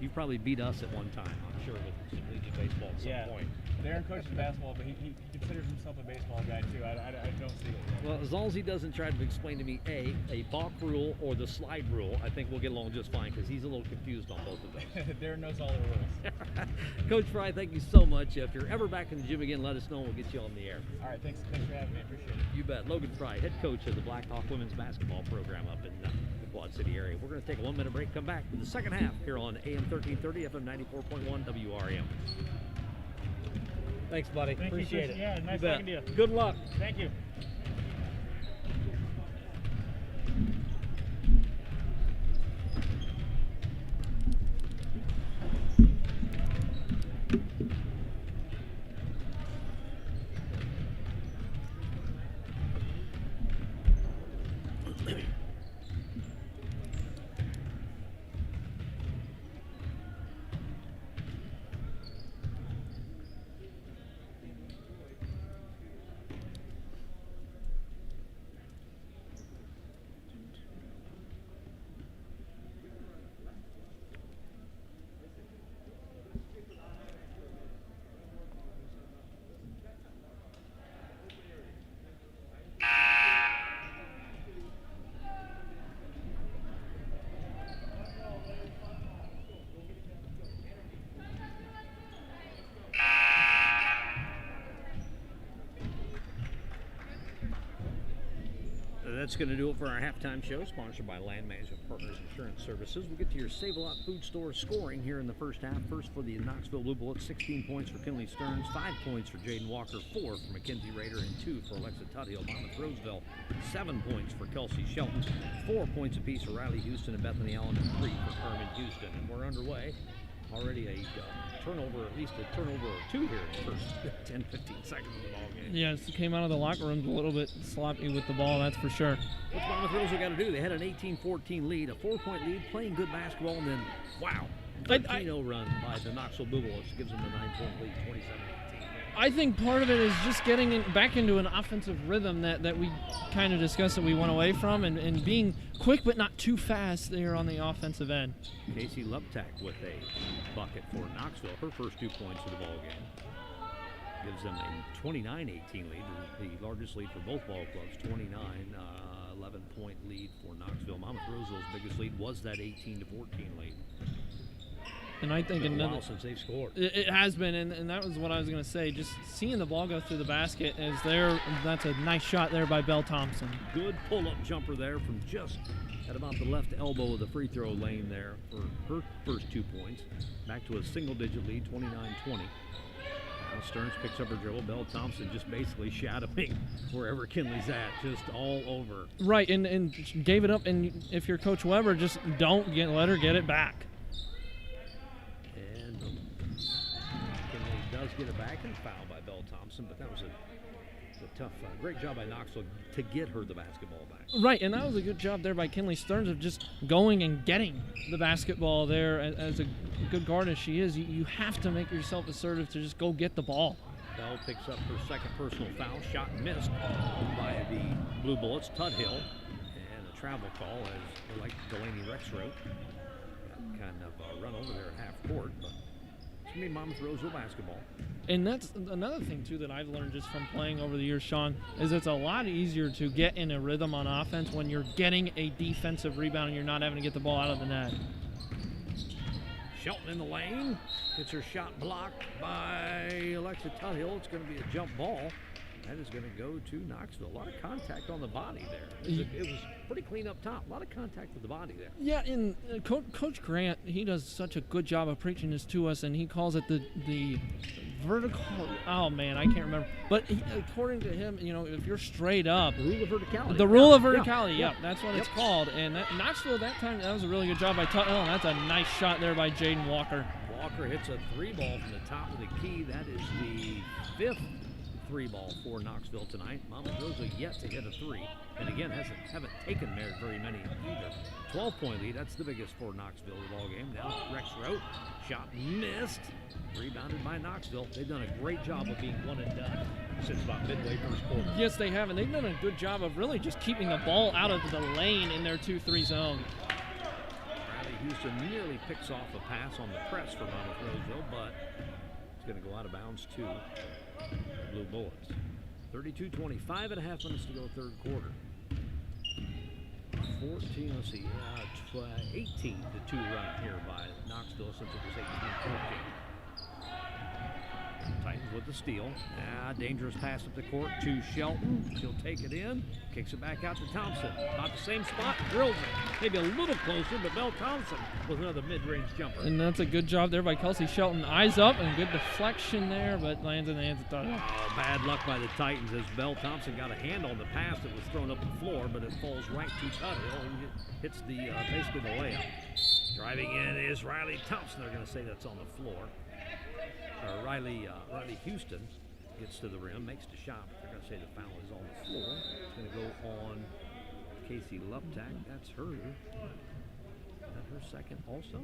You've probably beat us at one time, I'm sure, with some Legion baseball at some point. Darren coaches basketball, but he considers himself a baseball guy too. I don't see it yet. Well, as long as he doesn't try to explain to me a balk rule or the slide rule, I think we'll get along just fine because he's a little confused on both of those. Darren knows all the rules. Coach Fry, thank you so much. If you're ever back in the gym again, let us know and we'll get you on the air. All right, thanks for having me. I appreciate it. You bet. Logan Fry, head coach of the Blackhawk women's basketball program up in the Quad City area. We're going to take a 1-minute break, come back with the second half here on AM 1330, FM 94.1 WRM. Thanks, buddy. Appreciate it. Yeah, nice talking to you. Good luck. Thank you. That's going to do it for our halftime show, sponsored by Land Management Partners Insurance Services. We'll get to your Save-A-Lot Food Store scoring here in the first half. First for the Knoxville Blue Bullets, 16 points for Kinley Stearns, 5 points for Jaden Walker, 4 for Mackenzie Rader, and 2 for Alexa Tuthill. Monmouth-Roseville, 7 points for Kelsey Shelton, 4 points apiece for Riley Houston and Bethany Allen, and 3 for Carmen Houston. And we're underway. Already a turnover, at least a turnover or 2 here in the first 10, 15 seconds of the ball game. Yes, came out of the locker rooms a little bit sloppy with the ball, that's for sure. What's Monmouth-Roseville got to do? They had an 18-14 lead, a 4-point lead, playing good basketball, and then, wow, 13-0 run by the Knoxville Blue Bullets gives them the 9-point lead, 27-18. I think part of it is just getting back into an offensive rhythm that we kind of discussed that we went away from, and being quick but not too fast there on the offensive end. Casey Luptak with a bucket for Knoxville, her first 2 points of the ball game. Gives them a 29-18 lead, the largest lead for both ball clubs, 29, 11-point lead for Knoxville. Monmouth-Roseville's biggest lead was that 18-14 lead. And I think it's been a while since they've scored. It has been, and that was what I was going to say. Just seeing the ball go through the basket that's a nice shot there by Belle Thompson. Good pull-up jumper there from just at about the left elbow of the free throw lane there for her first 2 points. Back to a single-digit lead, 29-20. Now Stearns picks up her dribble. Belle Thompson just basically shadowing wherever Kinley's at, just all over. Right, and gave it up. And if you're Coach Weber, just don't let her get it back. And Kinley does get it back and fouled by Belle Thompson, but that was a tough, great job by Knoxville to get her the basketball back. Right, and that was a good job there by Kinley Stearns of just going and getting the basketball there. As a good guard as she is, you have to make yourself assertive to just go get the ball. Bell picks up her second personal foul, shot missed by the Blue Bullets, Tuthill, and a travel call, as like Delaney Rex wrote. Kind of run over there at half court, but it's going to be Monmouth-Roseville basketball. And that's another thing, too, that I've learned just from playing over the years, Sean, is it's a lot easier to get in a rhythm on offense when you're getting a defensive rebound and you're not having to get the ball out of the net. Shelton in the lane. Gets her shot blocked by Alexa Tuthill. It's going to be a jump ball. That is going to go to Knoxville. A lot of contact on the body there. It was pretty clean up top. A lot of contact with the body there. Yeah, and Coach Grant, he does such a good job of preaching this to us, and he calls it the vertical. Oh man, I can't remember. But according to him, if you're straight up, the rule of verticality. The rule of verticality. Yeah, that's what it's called. And Knoxville that time, that was a really good job by Tuthill, and that's a nice shot there by Jaden Walker. Walker hits a 3-ball from the top of the key. That is the 5th 3-ball for Knoxville tonight. Monmouth-Roseville yet to hit a 3, and again haven't taken very many either. 12-point lead, that's the biggest for Knoxville in the ball game. Now Rex wrote, shot missed, rebounded by Knoxville. They've done a great job of being one and done since about midway first quarter. Yes, they have, and they've done a good job of really just keeping the ball out of the lane in their 2-3 zone. Riley Houston nearly picks off a pass on the press for Monmouth-Roseville, but it's going to go out of bounds to Blue Bullets. 32-20, 5.5 minutes to go third quarter. 18-2 run here by Knoxville since it was 18-14. Titans with the steal. Dangerous pass up the court to Shelton. She'll take it in, kicks it back out to Thompson. About the same spot, drills it. Maybe a little closer, but Belle Thompson with another mid-range jumper. And that's a good job there by Kelsey Shelton. Eyes up and good deflection there, but lands in the hands of Tuthill. Oh, bad luck by the Titans as Belle Thompson got a hand on the pass that was thrown up the floor, but it falls right to Tuthill and hits the basically the layup. Driving in is Riley Thompson. They're going to say that's on the floor. Riley Houston gets to the rim, makes the shot. They're going to say the foul is on the floor. It's going to go on Casey Luptak. That's her. Is that her second also?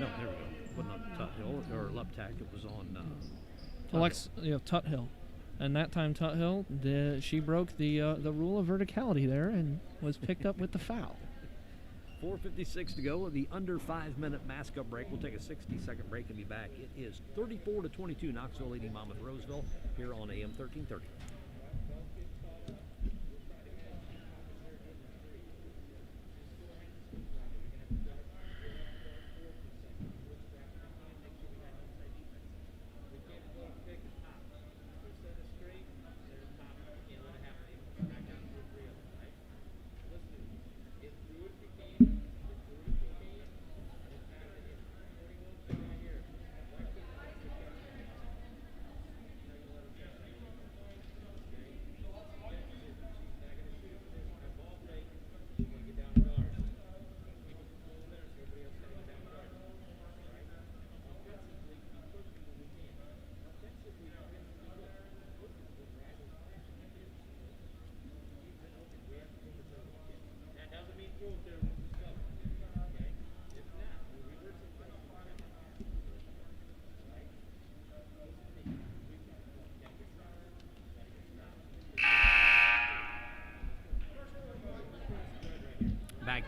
No, there we go. It wasn't on Tuthill or Luptak. It was on Tuthill. And that time Tuthill, she broke the rule of verticality there and was picked up with the foul. 4:56 to go. The under 5-minute mask-up break. We'll take a 60-second break and be back. It is 34-22. Knoxville leading Monmouth-Roseville here on AM 1330.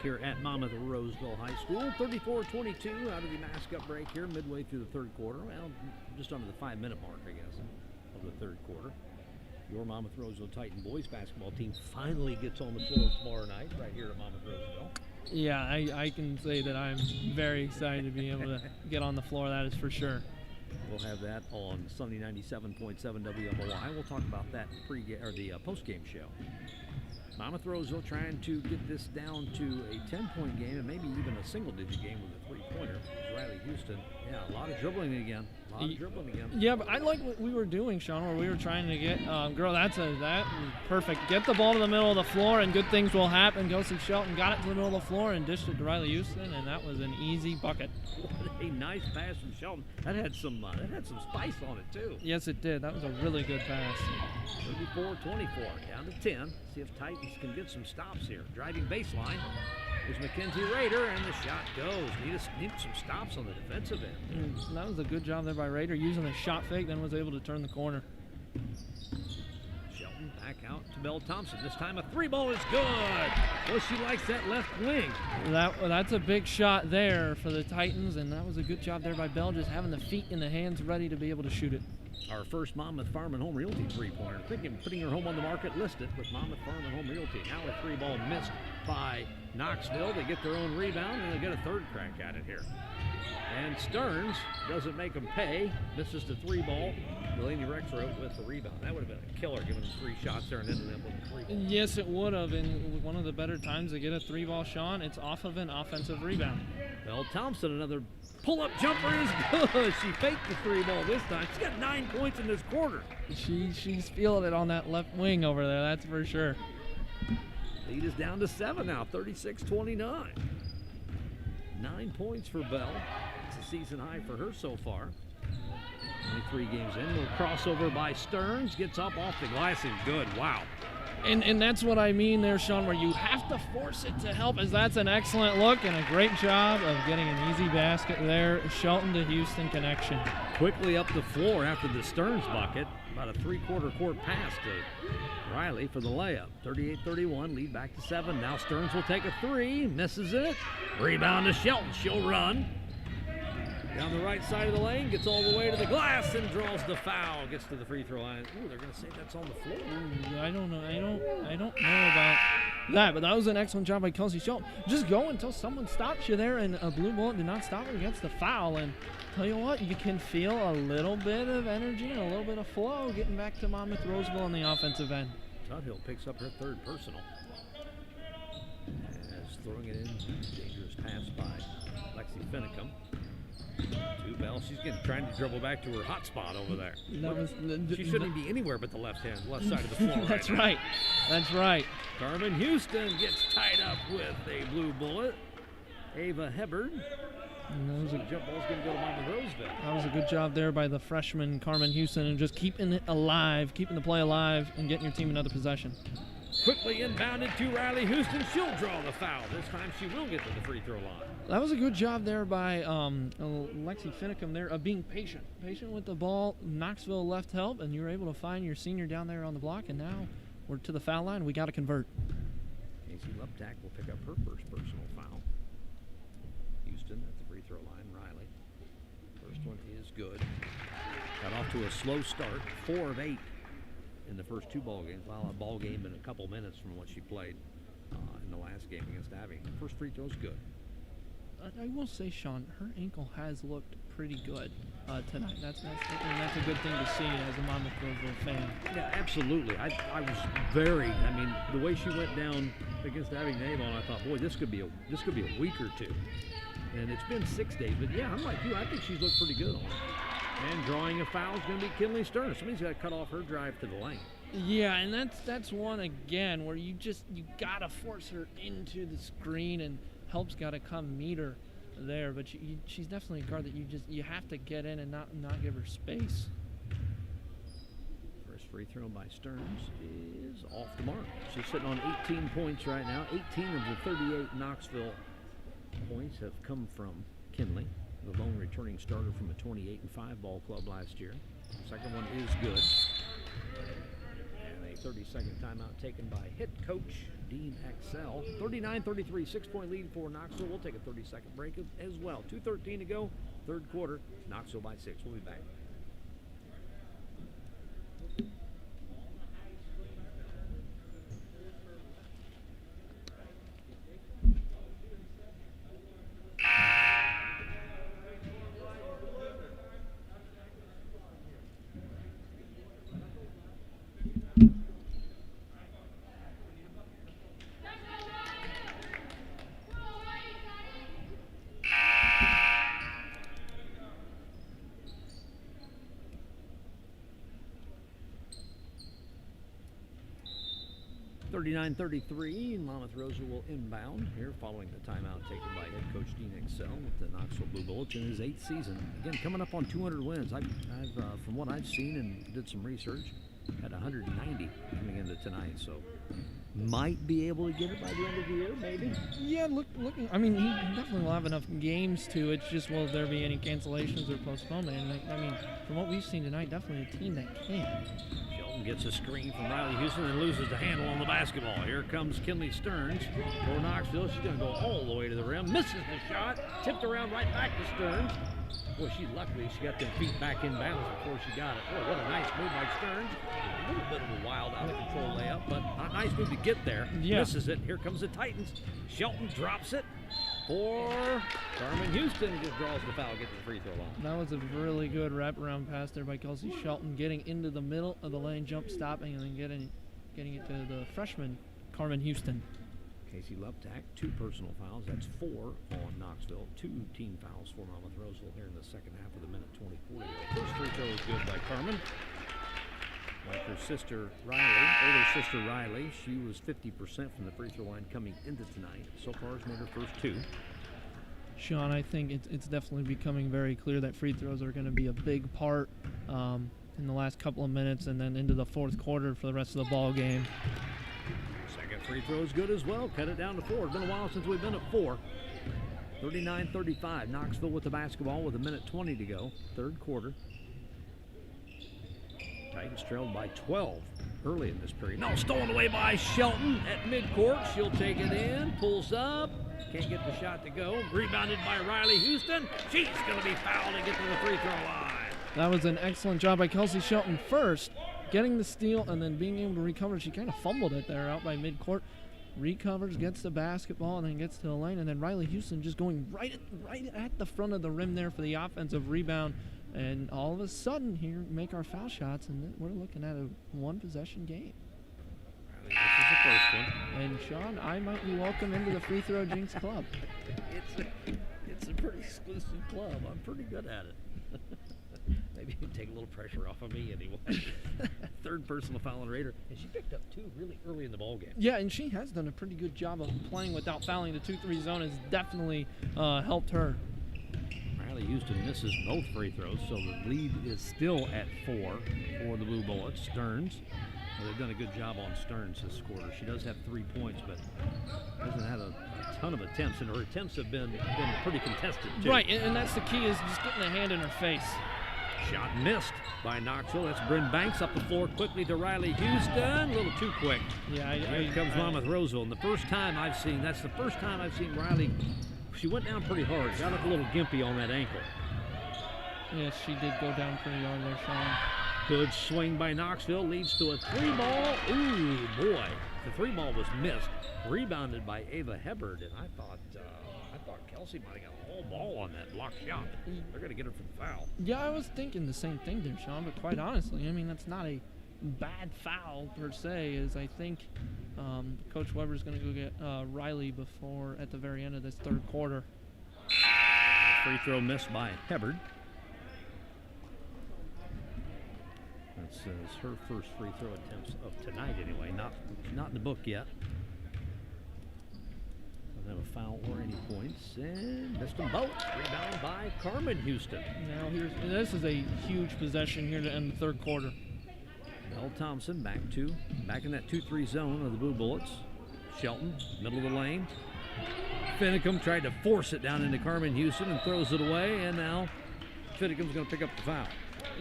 here at Monmouth-Roseville High School. 34-22 out of the mask-up break here midway through the third quarter. Well, just under the 5-minute mark, I guess, of the third quarter. Your Monmouth-Roseville Titan boys basketball team finally gets on the floor tomorrow night right here at Monmouth-Roseville. Yeah, I can say that I'm very excited to be able to get on the floor, that is for sure. We'll have that on Sunday 97.7 WMOI. We'll talk about that pre-game or the post-game show. Monmouth-Roseville trying to get this down to a 10-point game and maybe even a single-digit game with a three-pointer. Riley Houston, yeah, a lot of dribbling again. Yeah, but I like what we were doing, Sean, where we were trying to get, girl, that perfect. Get the ball to the middle of the floor and good things will happen. Kelsey Shelton got it to the middle of the floor and dished it to Riley Houston, and that was an easy bucket. What a nice pass from Shelton. That had some spice on it, too. Yes, it did. That was a really good pass. 34-24, down to 10. See if Titans can get some stops here. Driving baseline is Mackenzie Rader, and the shot goes. Need some stops on the defensive end. That was a good job there by Rader, using the shot fake, then was able to turn the corner. Shelton back out to Belle Thompson. This time a three ball is good. Well, she likes that left wing. That's a big shot there for the Titans, and that was a good job there by Belle, just having the feet in the hands ready to be able to shoot it. Our first Monmouth Farm and Home Realty three-pointer. Thinking putting her home on the market, listed with Monmouth Farm and Home Realty. Now a three ball missed by Knoxville. They get their own rebound, and they get a third crack at it here. And Stearns doesn't make them pay. Misses the three ball. Delaney Rexroth with the rebound. That would have been a killer, giving them 3 shots there and ending up with a three. Yes, it would have. And one of the better times to get a three ball, Sean, it's off of an offensive rebound. Belle Thompson, another pull-up jumper is good. She faked the three ball this time. She's got 9 points in this quarter. She's feeling it on that left wing over there, that's for sure. Lead is down to 7 now, 36-29. 9 points for Belle. It's a season high for her so far. 23 games in. Little crossover by Stearns. Gets up off the glass and good. Wow. And that's what I mean there, Sean, where you have to force it to help, as that's an excellent look and a great job of getting an easy basket there. Shelton to Houston connection. Quickly up the floor after the Stearns bucket. About a three-quarter court pass to Riley for the layup. 38-31, lead back to 7. Now Stearns will take a 3, misses it. Rebound to Shelton, she'll run. Down the right side of the lane, gets all the way to the glass and draws the foul. Gets to the free throw line. Ooh, they're going to say that's on the floor. I don't know. I don't know about that, but that was an excellent job by Kelsey Shelton. Just go until someone stops you there, and a blue bullet did not stop her against the foul. And tell you what, you can feel a little bit of energy and a little bit of flow getting back to Monmouth-Roseville on the offensive end. Tuthill picks up her third personal. As throwing it in, dangerous pass by Lexi Finicum. To Belle. She's trying to dribble back to her hot spot over there. She shouldn't be anywhere but the left side of the floor. That's right. That's right. Carmen Houston gets tied up with a blue bullet. Ava Hebard. The jump ball's going to go to Monmouth-Roseville. That was a good job there by the freshman Carmen Houston, and just keeping it alive, keeping the play alive, and getting your team another possession. Quickly inbounded to Riley Houston. She'll draw the foul. This time she will get to the free throw line. That was a good job there by Lexi Finicum there of being patient. Patient with the ball. Knoxville left help, and you were able to find your senior down there on the block, and now we're to the foul line. We got to convert. Casey Luptak will pick up her first personal foul. Houston at the free throw line. Riley. First one is good. Got off to a slow start. 4 of 8. In the first 2 ball games, well, a ball game in a couple minutes from what she played in the last game against Abbey. First free throw is good. I will say, Sean, her ankle has looked pretty good tonight. That's a good thing to see as a Monmouth-Roseville fan. Yeah, absolutely. I was the way she went down against Abbey Navon, I thought, boy, this could be a week or 2. And it's been 6 days, but yeah, I'm like you. I think she's looked pretty good on it. And drawing a foul is going to be Kinley Stearns. Somebody's got to cut off her drive to the lane. Yeah, and that's one again where you got to force her into the screen, and help's got to come meet her there. But she's definitely a guard that you have to get in and not give her space. First free throw by Stearns is off the mark. She's sitting on 18 points right now. 18 of the 38 Knoxville points have come from Kinley, the lone returning starter from a 28-5 ball club last year. Second one is good. And A 30-second timeout taken by head coach Dean Excel. 39-33, 6-point lead for Knoxville. We'll take a 30-second break as well. 2:13 to go, third quarter. Knoxville by 6. We'll be back. Monmouth-Roseville will inbound here following the timeout taken by head coach Dean Excel with the Knoxville Blue Bullets in his 8th season. Again, coming up on 200 wins. I've from what I've seen and did some research, had 190 coming into tonight. So might be able to get it by the end of the year, maybe. Yeah, looking. I mean, he definitely will have enough games to. It's just, will there be any cancellations or postponement? And I mean, from what we've seen tonight, definitely a team that can. Gets a screen from Riley Houston and loses the handle on the basketball. Here comes Kinley Stearns for Knoxville. She's going to go all the way to the rim. Misses the shot. Tipped around right back to Stearns. Boy, luckily she got them feet back in bounds before she got it. Boy, what a nice move by Stearns. A little bit of a wild out-of-control layup, but a nice move to get there. Yeah. Misses it. Here comes the Titans. Shelton drops it for Carmen Houston. Just draws the foul, gets the free throw line. That was a really good wraparound pass there by Kelsey Shelton, getting into the middle of the lane, jump stopping, and then getting it to the freshman, Carmen Houston. Casey Luptak, 2 personal fouls. That's 4 on Knoxville. 2 team fouls for Monmouth-Roseville here in the second half of the minute 24. First free throw is good by Carmen. Like her sister Riley, older sister Riley, she was 50% from the free throw line coming into tonight. So far, has made her first 2. Sean, I think it's definitely becoming very clear that free throws are going to be a big part in the last couple of minutes and then into the fourth quarter for the rest of the ball game. Second free throw is good as well. Cut it down to 4. It's been a while since we've been at 4. 39-35. Knoxville with the basketball with a minute 20 to go. Third quarter. Titans trailed by 12 early in this period. No, stolen away by Shelton at midcourt. She'll take it in, pulls up, can't get the shot to go. Rebounded by Riley Houston. She's going to be fouled and get to the free throw line. That was an excellent job by Kelsey Shelton first, getting the steal and then being able to recover. She kind of fumbled it there out by midcourt. Recovers, gets the basketball, and then gets to the lane. And then Riley Houston just going right at the front of the rim there for the offensive rebound. And all of a sudden here, make our foul shots, and we're looking at a 1-possession game. This is the first one. And Sean, I might be welcome into the Free Throw Jinx Club. It's a pretty exclusive club. I'm pretty good at it. Maybe you can take a little pressure off of me anyway. Third personal foul on Raider, and she picked up 2 really early in the ball game. Yeah, and she has done a pretty good job of playing without fouling. The 2-3 zone has definitely helped her. Riley Houston misses both free throws, so the lead is still at 4 for the Blue Bullets. Stearns, well, they've done a good job on Stearns this quarter. She does have 3 points, but hasn't had a ton of attempts, and her attempts have been pretty contested, too. Right, and that's the key, is just getting a hand in her face. Shot missed by Knoxville. That's Bryn Banks up the floor quickly to Riley Houston. A little too quick. Yeah, Here comes Monmouth-Roseville. And that's the first time I've seen Riley. She went down pretty hard. Got up a little gimpy on that ankle. Yes, she did go down pretty hard there, Sean. Good swing by Knoxville. Leads to a 3-ball. Ooh, boy. The 3-ball was missed. Rebounded by Ava Hebard. And I thought Kelsey might have got a whole ball on that block shot. They're going to get her for the foul. Yeah, I was thinking the same thing there, Sean, but quite honestly, I mean, that's not a bad foul per se, as I think Coach Weber's going to go get Riley before at the very end of this third quarter. Free throw missed by Hebard. That's her first free throw attempts of tonight anyway. Not in the book yet. Doesn't have a foul or any points, and missed them both. Rebound by Carmen Houston. Now this is a huge possession here to end the third quarter. Mel Thompson back in that 2-3 zone of the Blue Bullets. Shelton, middle of the lane. Finicum tried to force it down into Carmen Houston and throws it away, and now Finicum's going to pick up the foul.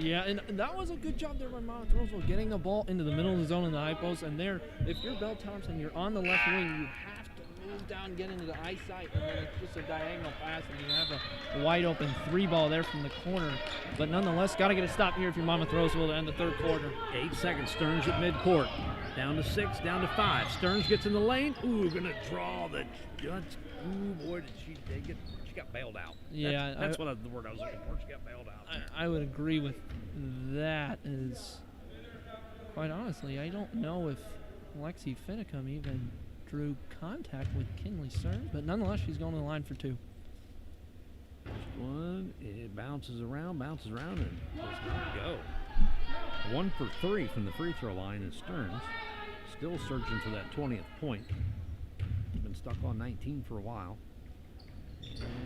Yeah, and that was a good job there by Monmouth-Roseville, getting the ball into the middle of the zone in the high post. And there, if you're Bell Thompson, you're on the left wing, you have to move down, get into the eyesight, and then it's just a diagonal pass, and you have a wide open 3-ball there from the corner. But nonetheless, got to get a stop here if you're Monmouth-Roseville to end the third quarter. 8 seconds, Stearns at midcourt. Down to 6, down to 5. Stearns gets in the lane. Ooh, gonna draw the Judge. Ooh, boy, she got bailed out. Yeah, that's the word I was looking for. She got bailed out. I would agree with that. Is quite honestly, I don't know if Lexi Finicum even drew contact with Kinley Stearns, but nonetheless, she's going to the line for 2. First one, it bounces around, and does not go. 1 for 3 from the free throw line is Stearns. Still searching for that 20th point. Been stuck on 19 for a while.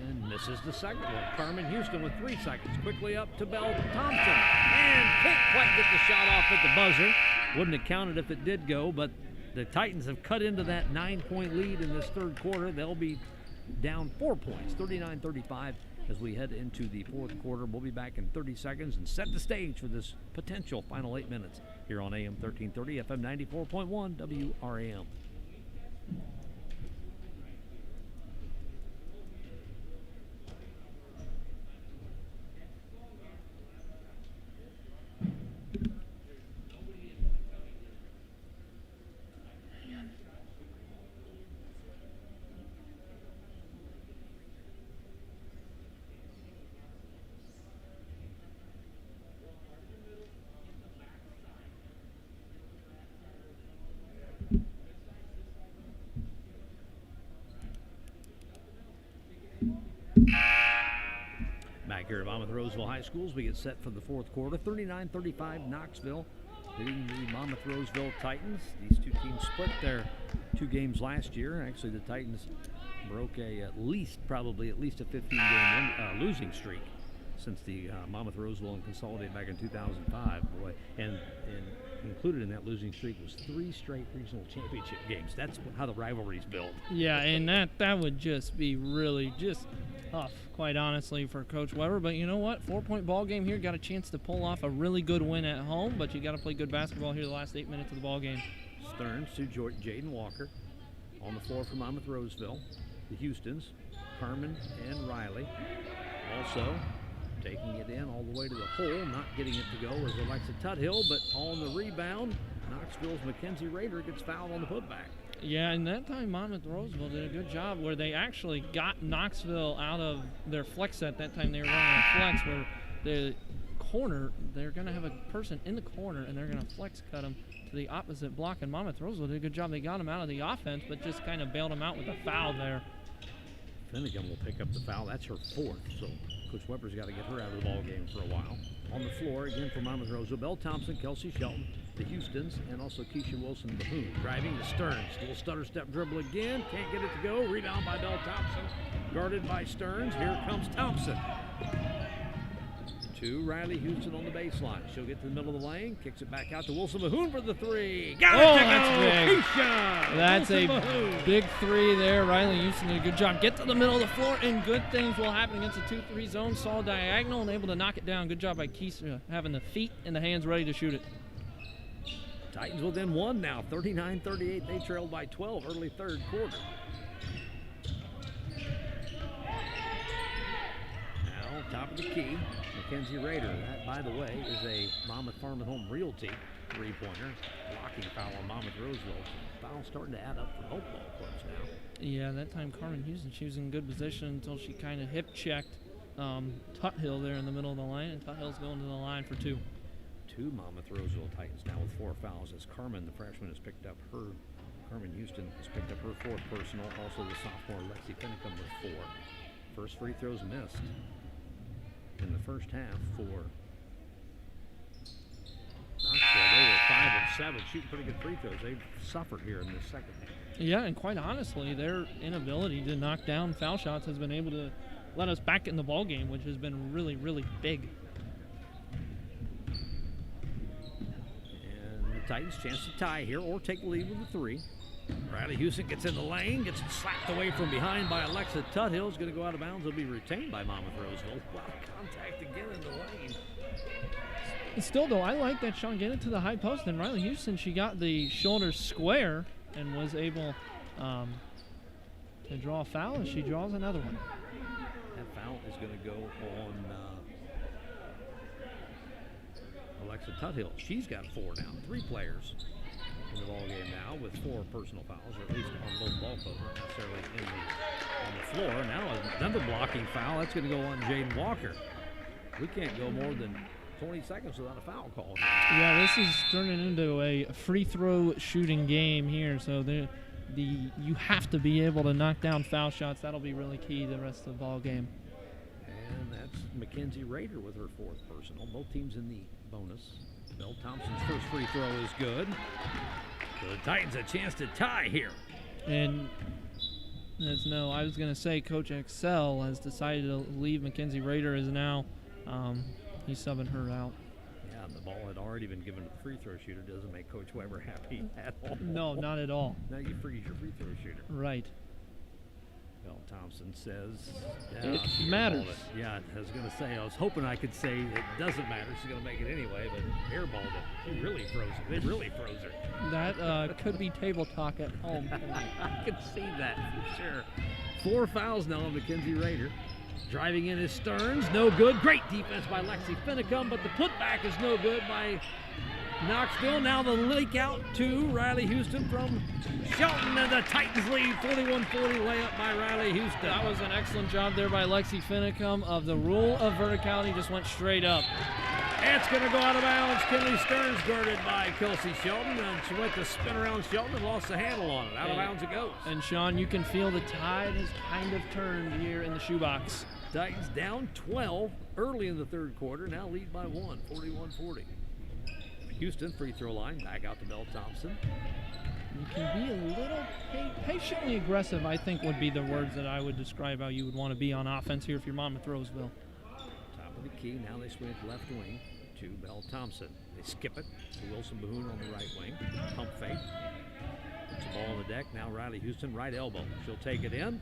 And misses the second one. Carmen Houston with 3 seconds. Quickly up to Bell Thompson. And can't quite get the shot off at the buzzer. Wouldn't have counted if it did go, but the Titans have cut into that 9-point lead in this third quarter. They'll be down 4 points, 39-35, as we head into the fourth quarter. We'll be back in 30 seconds and set the stage for this potential final 8 minutes here on AM 1330, FM 94.1, WRAM. Back here at Monmouth-Roseville High Schools, we get set for the fourth quarter. 39-35 Knoxville leading the Monmouth-Roseville Titans. These two teams split their 2 games last year. Actually, the Titans broke probably at least a 15-game losing streak since the Monmouth-Roseville and Consolidated back in 2005. Boy, and included in that losing streak was 3 straight regional championship games. That's how the rivalry's built. Yeah, and that would just be really just tough, quite honestly, for Coach Weber. But you know what? 4-point ball game here. Got a chance to pull off a really good win at home, but you got to play good basketball here the last 8 minutes of the ball game. Stearns to Jaden Walker on the floor for Monmouth-Roseville. The Houstons, Carmen and Riley. Also taking it in all the way to the hole, not getting it to go is Alexa Tuthill, but on the rebound, Knoxville's Mackenzie Rader gets fouled on the putback. Yeah, and that time Monmouth-Roseville did a good job where they actually got Knoxville out of their flex set. That time they were running a flex where the corner, they're going to have a person in the corner and they're going to flex cut them to the opposite block. And Monmouth-Roseville did a good job. They got him out of the offense, but just kind of bailed him out with a foul there. Finnegan will pick up the foul. That's her 4th, so Coach Weber's got to get her out of the ball game for a while. On the floor again for Monmouth-Roseville, Bell Thompson, Kelsey Shelton, the Houstons, and also Keisha Wilson-Bahoon. Driving to Stearns. Little stutter step dribble again. Can't get it to go. Rebound by Bell Thompson. Guarded by Stearns. Here comes Thompson. To Riley Houston on the baseline. She'll get to the middle of the lane. Kicks it back out to Wilson-Bahoon for the 3. Got it to go! Keisha! That's a big 3 there. Riley Houston did a good job. Get to the middle of the floor, and good things will happen against the 2-3 zone. Saw diagonal and able to knock it down. Good job by Keisha, having the feet and the hands ready to shoot it. Titans within 1 now, 39-38. They trailed by 12 early third quarter. Now, top of the key, Mackenzie Rader. That, by the way, is a Monmouth Farm and Home Realty 3-pointer. Blocking foul on Monmouth-Roseville. Foul starting to add up for both ball clubs now. Yeah, that time Carmen Houston, she was in good position until she kind of hip checked Tuthill there in the middle of the lane, and Tuthill's going to the line for 2. 2 Monmouth-Roseville Titans now with 4 fouls as Carmen, the freshman, has picked up Carmen Houston has picked up her 4th personal. Also the sophomore Lexi Finicum with 4. First free throws missed in the first half for Knoxville. They were 5 of 7, shooting pretty good free throws. They've suffered here in this second half. Yeah, and quite honestly, their inability to knock down foul shots has been able to let us back in the ball game, which has been really, really big. Titans chance to tie here or take the lead with a 3. Riley Houston gets in the lane, gets it slapped away from behind by Alexa Tuthill. Is going to go out of bounds. It'll be retained by Monmouth-Roseville. Wow, contact again in the lane. Still, though, I like that Sean get it to the high post. And Riley Houston, she got the shoulder square and was able to draw a foul, and she draws another one. That foul is going to go on Alexa Tuthill. She's got 4 now. 3 players in the ball game now with 4 personal fouls, or at least on both ball posts, not necessarily on the floor. Now another blocking foul. That's going to go on Jaden Walker. We can't go more than 20 seconds without a foul call. Yeah, this is turning into a free throw shooting game here. So you have to be able to knock down foul shots. That'll be really key the rest of the ball game. And that's Mackenzie Rader with her 4th personal. Both teams in the bonus. Belle Thompson's first free throw is good. So the Titans a chance to tie here. And I was going to say Coach Excel has decided to leave Mackenzie Rader as now he's subbing her out. Yeah, the ball had already been given to the free throw shooter. Doesn't make Coach Weber happy at all. No, not at all. Now you freeze your free throw shooter. Right. Belle Thompson says it matters. Yeah, I was going to say, I was hoping I could say it doesn't matter. She's going to make it anyway, but airballed it. She really froze it. They really froze her. That could be table talk at home. I could see that for sure. 4 fouls now on Mackenzie Rader. Driving in is Stearns, no good. Great defense by Lexi Finicum, but the putback is no good by Knoxville. Now the leak out to Riley Houston from Shelton, and the Titans lead 41-40 layup by Riley Houston. That was an excellent job there by Lexi Finicum of the rule of verticality, just went straight up. It's going to go out of bounds. Kinley Stearns guarded by Kelsey Shelton, and she went to spin around Shelton and lost the handle on it. Out of bounds it goes. And Sean, you can feel the tide has kind of turned here in the shoebox. Titans down 12 early in the 3rd quarter, now lead by 1, 41-40. Houston free throw line, back out to Belle Thompson. You can be a little patiently aggressive, I think would be the words that I would describe how you would want to be on offense here if you're Monmouth-Roseville. Top of the key, now they swing it left wing to Belle Thompson. They skip it to Wilson Bahoon on the right wing. Pump fake. Puts the ball on the deck, now Riley Houston, right elbow. She'll take it in.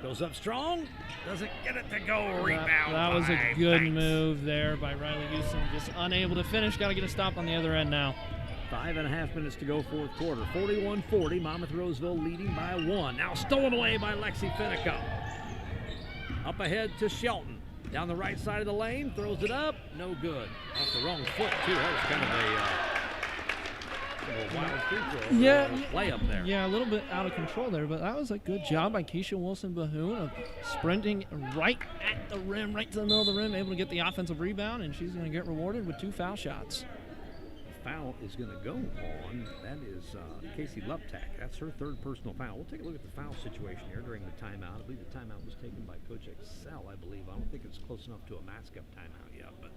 Goes up strong, doesn't get it to go, rebound. That was a good Banks. Move there by Riley Houston, just unable to finish. Got to get a stop on the other end now. 5.5 minutes to go, 4th quarter. 41-40, Monmouth-Roseville leading by 1. Now stolen away by Lexi Finicum. Up ahead to Shelton. Down the right side of the lane, throws it up, no good. Off the wrong foot, too. That was kind of a wild free throw. Yeah, play up there. Yeah, a little bit out of control there, but that was a good job by Keisha Wilson-Bahoon of sprinting right at the rim, right to the middle of the rim, able to get the offensive rebound, and she's going to get rewarded with 2 foul shots. The foul is going to go on. That is Casey Luptak. That's her 3rd personal foul. We'll take a look at the foul situation here during the timeout. I believe the timeout was taken by Coach Excel, I believe. I don't think it's close enough to a mask-up timeout yet, but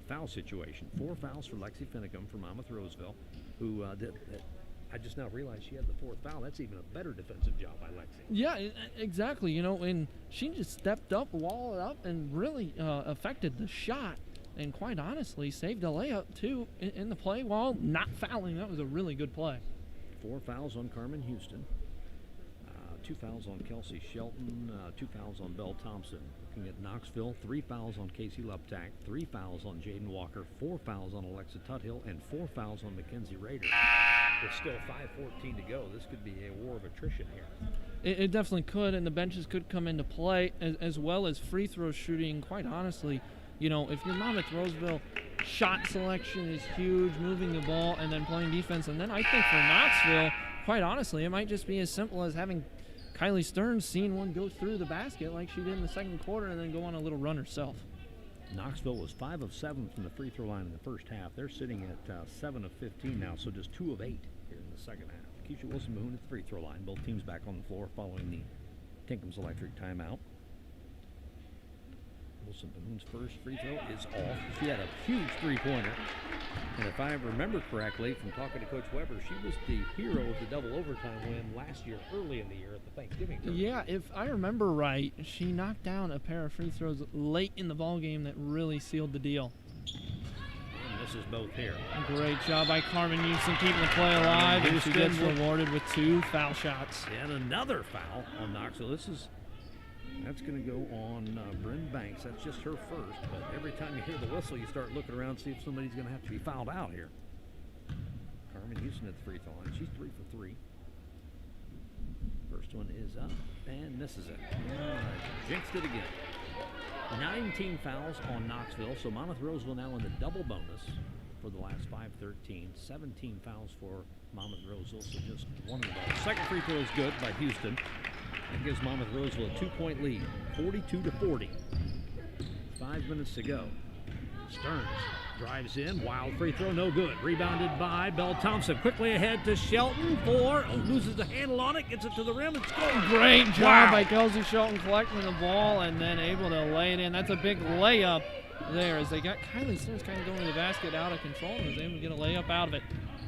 foul situation. 4 fouls for Lexi Finicum from Monmouth-Roseville, who I just now realized she had the 4th foul. That's even a better defensive job by Lexi. Yeah, exactly. You know, and she just stepped up, walled up, and really affected the shot. And quite honestly, saved a layup, too, in the play while not fouling. That was a really good play. 4 fouls on Carmen Houston. 2 fouls on Kelsey Shelton. 2 fouls on Belle Thompson. Looking at Knoxville, 3 fouls on Casey Luptak. 3 fouls on Jaden Walker. 4 fouls on Alexa Tuthill. And 4 fouls on Mackenzie Rader. There's still 5:14 to go. This could be a war of attrition here. It definitely could, and the benches could come into play, as well as free throw shooting, quite honestly. You know, if you're Monmouth-Roseville, shot selection is huge, moving the ball and then playing defense. And then I think for Knoxville, quite honestly, it might just be as simple as having Kylie Stearns seeing one go through the basket like she did in the 2nd quarter and then go on a little run herself. Knoxville was 5 of 7 from the free throw line in the 1st half. They're sitting at 7 of 15 now, so just 2 of 8 here in the 2nd half. Keisha Wilson-Bahoon at the free throw line. Both teams back on the floor following the Tinkham's Electric timeout. Wilson-Bahoon's first free throw is off. She had a huge three-pointer. And if I remember correctly from talking to Coach Weber, she was the hero of the double overtime win last year, early in the year at the Thanksgiving tournament. Yeah, if I remember right, she knocked down a pair of free throws late in the ball game that really sealed the deal. And this is both here. Great job by Carmen Houston keeping the play alive, and she gets rewarded with 2 foul shots. And another foul on Knoxville. This is That's going to go on Bryn Banks. That's just her first. But every time you hear the whistle, you start looking around to see if somebody's going to have to be fouled out here. Carmen Houston at the free throw line. She's 3 for 3. First one is up and misses it. All right, jinxed it again. 19 fouls on Knoxville, so Monmouth-Roseville now in the double bonus for the last 5-13. 17 fouls for Monmouth-Roseville, so just one of the balls. Second free throw is good by Houston. That gives Monmouth-Roseville a 2-point lead, 42-40. 5 minutes to go. Stearns drives in, wild free throw, no good. Rebounded by Belle Thompson. Quickly ahead to Shelton loses the handle on it, gets it to the rim, and scores. Great job by Kelsey Shelton collecting the ball and then able to lay it in. That's a big layup there as they got Kylie Stearns kind of going to the basket out of control and was able to get a layup out of it.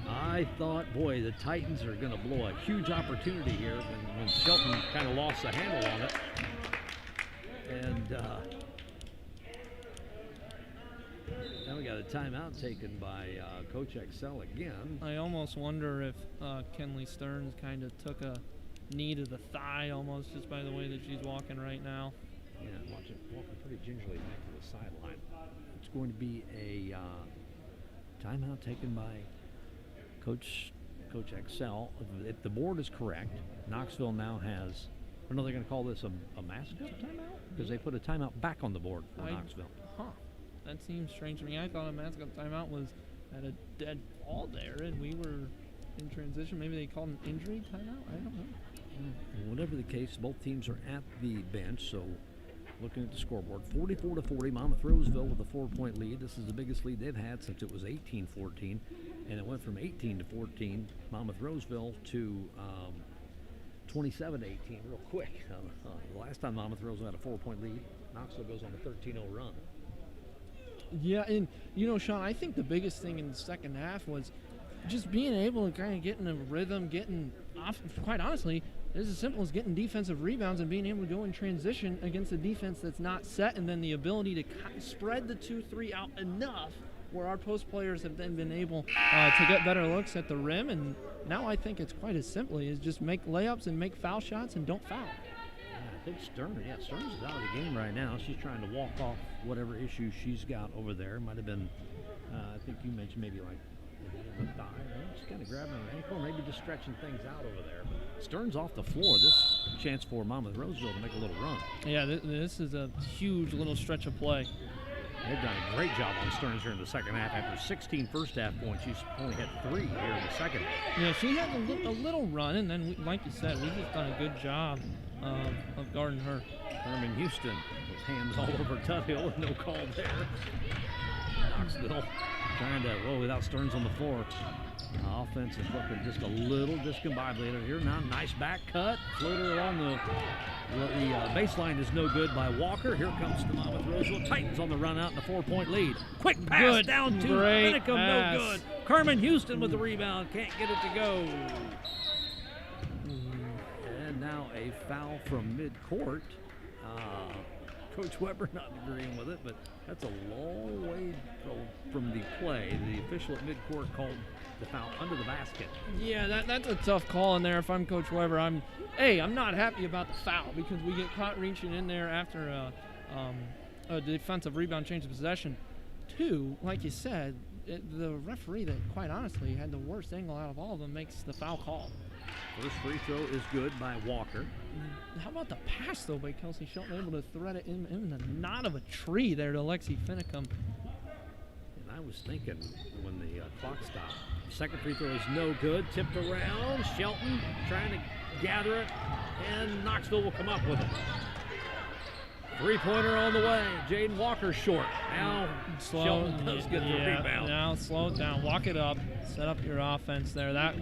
I thought, boy, the Titans are going to blow a huge opportunity here when Shelton kind of lost the handle on it. And now we got a timeout taken by Coach Excel again. I almost wonder if Kenley Stearns kind of took a knee to the thigh almost just by the way that she's walking right now. Yeah, walking pretty gingerly back to the sideline. It's going to be a timeout taken by Coach Excel. If the board is correct, Knoxville now has, or no, they're going to call this a mascot timeout? Because they put a timeout back on the board for Knoxville. Huh. That seems strange to me. I thought a mascot timeout was at a dead ball there, and we were in transition. Maybe they called an injury timeout? I don't know. Whatever the case, both teams are at the bench, so looking at the scoreboard, 44-40, Monmouth-Roseville with a 4-point lead. This is the biggest lead they've had since it was 18-14, and it went from 18-14, Monmouth-Roseville, to 27-18 real quick. The last time Monmouth-Roseville had a 4-point lead, Knoxville goes on a 13-0 run. Yeah, and Sean, I think the biggest thing in the second half was just being able to kind of get in a rhythm, getting off. Quite honestly, it's as simple as getting defensive rebounds and being able to go in transition against a defense that's not set, and then the ability to spread the 2-3 out enough where our post players have then been able to get better looks at the rim. And now I think it's quite as simply as just make layups and make foul shots and don't foul. I think Stearns is out of the game right now. She's trying to walk off whatever issues she's got over there. Might have been, I think you mentioned maybe like the thigh. She's kind of grabbing her ankle, maybe just stretching things out over there. But Stearns off the floor. This chance for Monmouth-Roseville to make a little run. Yeah, this is a huge little stretch of play. They've done a great job on Stearns here in the second half. After 16 first half points, she's only had 3 here in the second. Yeah, she had a little run, and then, like you said, we've just done a good job of guarding her. Herman Houston with hands all over Tuthill, no call there. Knoxville trying to, without Stearns on the floor. Offense is looking just a little discombobulated here. Now, nice back cut. Floater along the baseline is no good by Walker. Here comes the Monmouth-Roseville Titans on the run out in a 4-point lead. Quick pass down to Finicum, no good. Carmen Houston with the rebound, can't get it to go. And now a foul from midcourt. Coach Weber not agreeing with it, but that's a long way from the play. The official at midcourt called the foul under the basket. Yeah, that's a tough call in there. If I'm Coach Weber, I'm not happy about the foul because we get caught reaching in there after a defensive rebound change of possession. 2, like you said, the referee that quite honestly had the worst angle out of all of them makes the foul call. First free throw is good by Walker. How about the pass, though, by Kelsey Shelton, able to thread it in the knot of a tree there to Lexi Finicum. And I was thinking when the clock stopped, second free throw is no good. Tipped around. Shelton trying to gather it, and Knoxville will come up with it. Three-pointer on the way. Jaden Walker short. Now Shelton does get the rebound. Now slow it down. Walk it up. Set up your offense there. That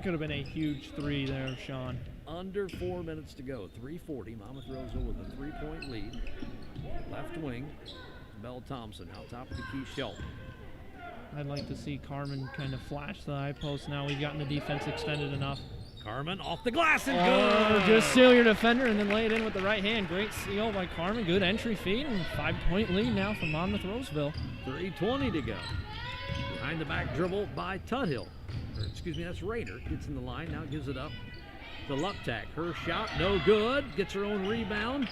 could have been a huge 3 there, Sean. Under 4 minutes to go. 3:40. Monmouth-Roseville with a 3-point lead. Left wing. Belle Thompson. Now top of the key, Shelton. I'd like to see Carmen kind of flash the high post now. We've gotten the defense extended enough. Carmen off the glass and good. Just seal your defender and then lay it in with the right hand. Great seal by Carmen. Good entry feed and 5-point lead now for Monmouth-Roseville. 3:20 to go. Behind the back dribble by Tuthill. That's Rader. Gets in the line, now gives it up to Luptak. Her shot, no good. Gets her own rebound.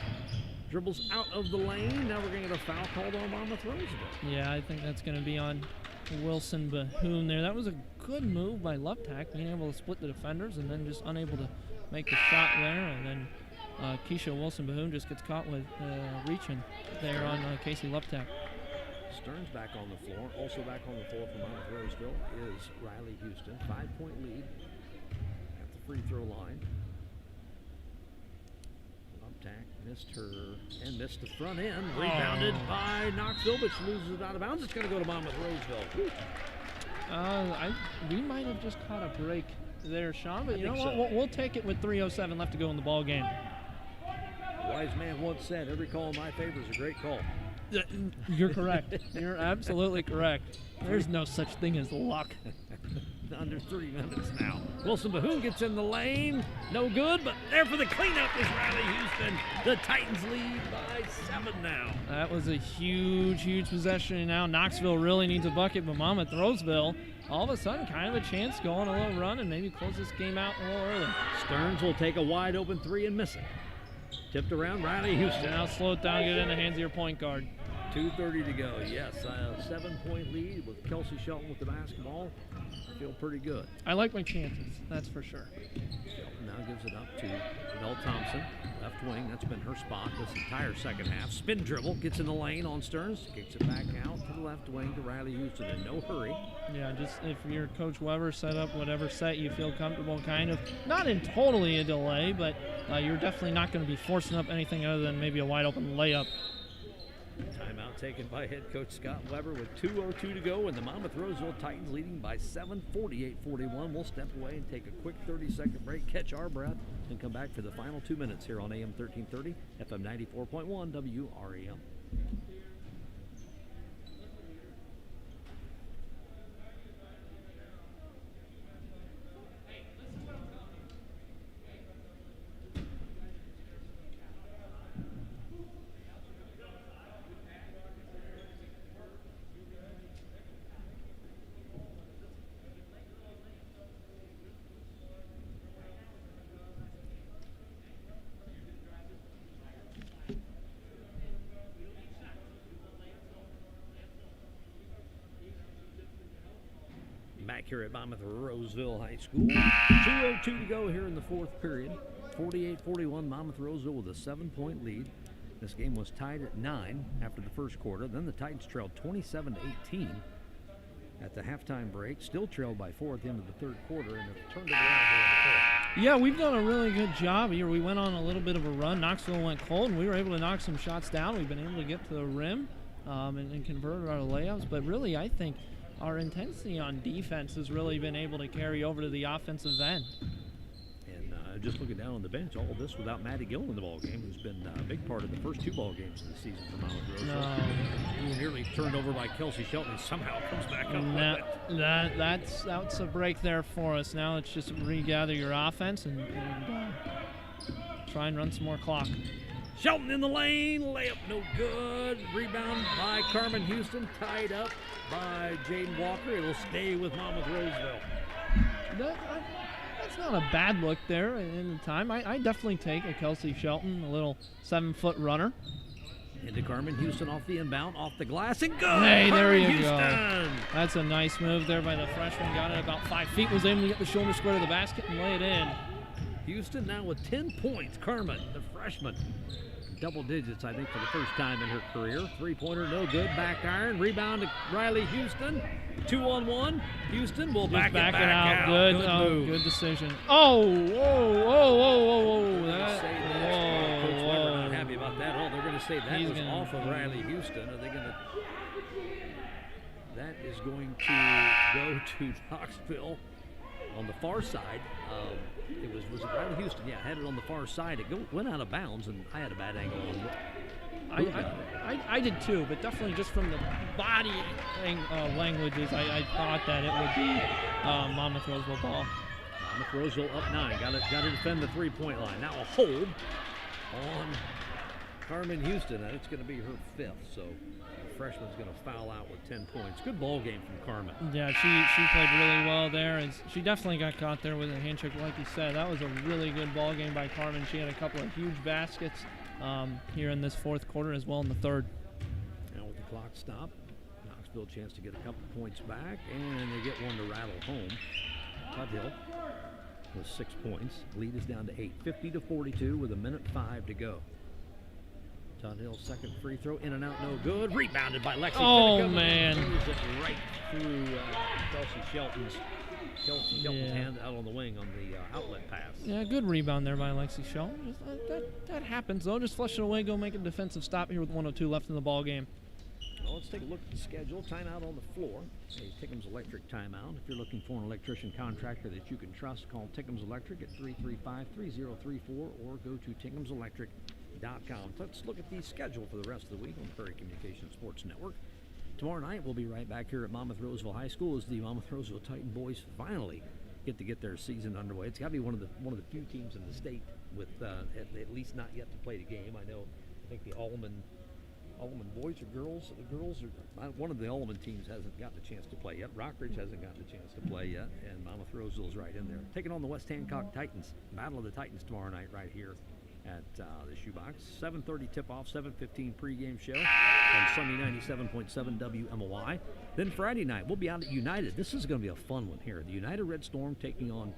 Dribbles out of the lane. Now we're going to get a foul called on Monmouth-Roseville. Yeah, I think that's going to be on Wilson Bahoon there. That was a good move by Luptak, being able to split the defenders and then just unable to make the shot there. And then Keisha Wilson Bahoon just gets caught with reaching there on Casey Luptak. Stearns back on the floor. Also back on the floor for Monmouth-Roseville is Riley Houston. 5-point lead at the free throw line. Luptak missed her and missed the front end. Rebounded by Knoxville, but she loses it out of bounds. It's going to go to Monmouth-Roseville. We might have just caught a break there, Sean, but you know what? So. We'll take it with 3:07 left to go in the ball game. A wise man once said, every call in my favor is a great call. You're correct. You're absolutely correct. There's no such thing as luck. Under 3 minutes now. Wilson Bahoon gets in the lane. No good, but there for the cleanup is Riley Houston. The Titans lead by 7 now. That was a huge possession. And now Knoxville really needs a bucket, but Monmouth-Roseville all of a sudden kind of a chance, go on a little run and maybe close this game out a little early. Stearns will take a wide open 3 and miss it. Tipped around Riley Houston. Now slow it down, get it in the hands of your point guard. 2:30 to go. Yes, a 7-point lead with Kelsey Shelton with the basketball. I feel pretty good. I like my chances, that's for sure. Shelton now gives it up to Belle Thompson, left wing. That's been her spot this entire second half. Spin dribble, gets in the lane on Stearns, kicks it back out to the left wing to Riley Houston in no hurry. Yeah, just if you're Coach Weber, set up whatever set you feel comfortable, kind of. Not in totally a delay, but you're definitely not going to be forcing up anything other than maybe a wide open layup. Timeout taken by head coach Scott Weber with 2:02 to go, and the Monmouth-Roseville Titans leading by 7, 48-41. We'll step away and take a quick 30-second break, catch our breath, and come back for the final 2 minutes here on AM 1330, FM 94.1, WREM. Back here at Monmouth-Roseville High School. 2:02 to go here in the fourth period. 48-41, Monmouth-Roseville with a 7-point lead. This game was tied at 9 after the first quarter. Then the Titans trailed 27-18 at the halftime break. Still trailed by 4 at the end of the third quarter, and have turned it around here in the fourth. Yeah, we've done a really good job here. We went on a little bit of a run. Knoxville went cold, and we were able to knock some shots down. We've been able to get to the rim and convert our layups. But really, I think our intensity on defense has really been able to carry over to the offensive end. And just looking down on the bench, all of this without Maddie Gill in the ball game, who's been a big part of the first 2 ball games of the season for Monmouth-Roseville. Who were nearly turned over by Kelsey Shelton, and somehow comes back up with it. That's a break there for us. Now let's just regather your offense and try and run some more clock. Shelton in the lane, layup no good. Rebound by Carmen Houston, tied up by Jaden Walker. It'll stay with Monmouth-Roseville. That's not a bad look there in the time. I definitely take a Kelsey Shelton, a little 7-foot runner. Into Carmen Houston off the inbound, off the glass, and go! Hey, there you Houston. go. That's a nice move there by the freshman. Got it about 5 feet, was able to get the shoulder square to the basket and lay it in. Houston now with 10 points. Carmen, the freshman, double digits, I think, for the first time in her career. 3-pointer, no good. Back iron. Rebound to Riley Houston. 2-on-1. Houston will back it out. Good, move. Good decision. Oh, whoa. Coach Weber not happy about that at all. They're going to say that was off of Riley Houston. Are they going to? That is going to go to Knoxville on the far side. Was it Riley Houston? Yeah, had it on the far side. It went out of bounds, and I had a bad angle on it. I did too, but definitely just from the body languages, I thought that it would be Monmouth-Roseville ball. Monmouth-Roseville up 9. Got to defend the 3-point line. Now a hold on Carmen Houston, and it's going to be her 5th. So freshman's going to foul out with 10 points. Good ball game from Carmen. Yeah, she played really well there, and she definitely got caught there with a handshake, like you said. That was a really good ball game by Carmen. She had a couple of huge baskets here in this fourth quarter as well in the third. Now with the clock stop, Knoxville chance to get a couple points back, and they get one to rattle home. Tuthill with 6 points. Lead is down to 8, 50-42 with 1:05 to go. Tuthill's second free throw, in and out, no good. Rebounded by Lexi. Oh, man. Throws it right through Kelsey Shelton's hand out on the wing on the outlet pass. Yeah, good rebound there by Lexi Shelton. That happens, though. Just flush it away, go make a defensive stop here with 1:02 left in the ball game. Well, let's take a look at the schedule. Timeout on the floor. A Tickham's Electric timeout. If you're looking for an electrician contractor that you can trust, call Tickham's Electric at 335-3034 or go to tickhamselectric.com. Let's look at the schedule for the rest of the week on the Prairie Communications Sports Network. Tomorrow night, we'll be right back here at Monmouth-Roseville High School as the Monmouth-Roseville Titan boys finally get their season underway. It's got to be one of the few teams in the state with at least not yet to play the game. I think the Allman boys or girls. The girls are one of the Allman teams hasn't gotten a chance to play yet. Rockridge hasn't gotten a chance to play yet, and Monmouth-Roseville's right in there, taking on the West Hancock Titans. Battle of the Titans tomorrow night right here at the Shoebox. 7:30 tip-off, 7:15 pregame show on Sunday 97.7 WMOI. Then Friday night we'll be out at United. This is going to be a fun one here. The United Red Storm taking on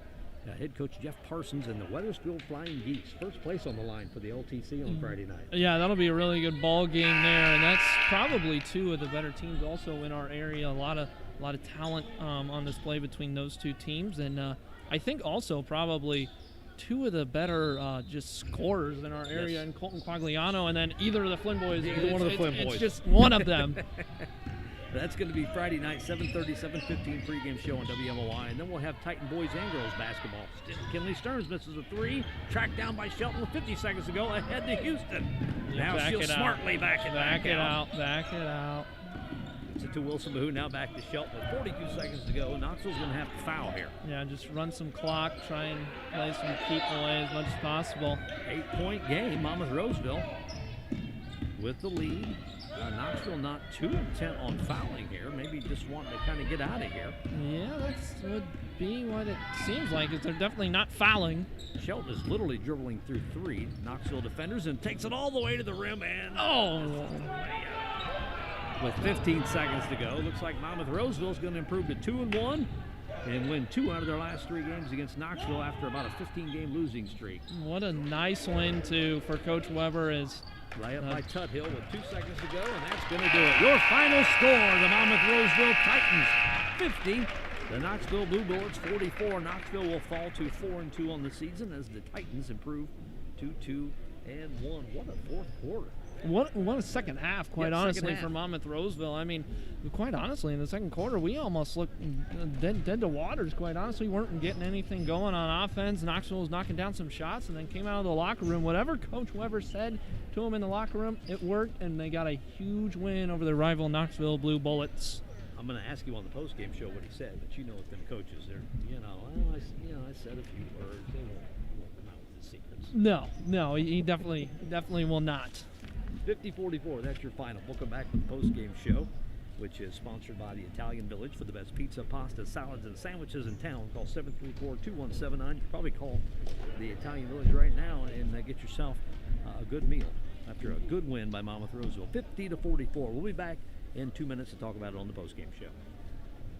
head coach Jeff Parsons and the Weathersfield Flying Geese. First place on the line for the LTC on Friday night. Yeah, that'll be a really good ball game there, and that's probably two of the better teams also in our area. A lot of talent on display between those two teams, and I think also probably two of the better just scorers in our area, in Colton Quagliano, and then either of the Flynn boys. Either one of the Flynn boys. It's just one of them. That's going to be Friday night, 7:30, 7:15 pregame show on WMOI. And then we'll have Titan boys and girls basketball. Kinley Stearns misses a three. Tracked down by Shelton with 50 seconds to go. Ahead to Houston. Now she'll smartly back it out. Back it out. It's to Wilson Bahoo, now back to Shelton with 42 seconds to go. Knoxville's going to have to foul here. Yeah, just run some clock, try and play some keep away as much as possible. 8-point game, Monmouth-Roseville with the lead. Knoxville not too intent on fouling here. Maybe just wanting to kind of get out of here. Yeah, that would be what it seems like. Is they're definitely not fouling. Shelton is literally dribbling through three Knoxville defenders and takes it all the way to the rim and with 15 seconds to go. Looks like Monmouth-Roseville is going to improve to 2-1 and win 2 out of their last 3 games against Knoxville after about a 15-game losing streak. What a nice win for Coach Weber is. Layup by Tuthill with 2 seconds to go, and that's going to do it. Your final score, the Monmouth-Roseville Titans 50, the Knoxville Blue Bullets 44. Knoxville will fall to 4-2 on the season as the Titans improve to 2-1. What a fourth quarter. What a second half, quite honestly, for Monmouth-Roseville. I mean, quite honestly, in the second quarter, we almost looked dead to waters, quite honestly. We weren't getting anything going on offense. Knoxville was knocking down some shots and then came out of the locker room. Whatever Coach Weber said to them in the locker room, it worked, and they got a huge win over their rival Knoxville Blue Bullets. I'm going to ask you on the post-game show what he said, but you know with them coaches, they're, I said a few words. They won't come out with the secrets. No, he definitely will not. 50-44, that's your final. We'll come back with the post-game show, which is sponsored by the Italian Village for the best pizza, pasta, salads, and sandwiches in town. Call 734-2179. You can probably call the Italian Village right now and get yourself a good meal after a good win by Monmouth-Roseville. 50-44. We'll be back in 2 minutes to talk about it on the post-game show.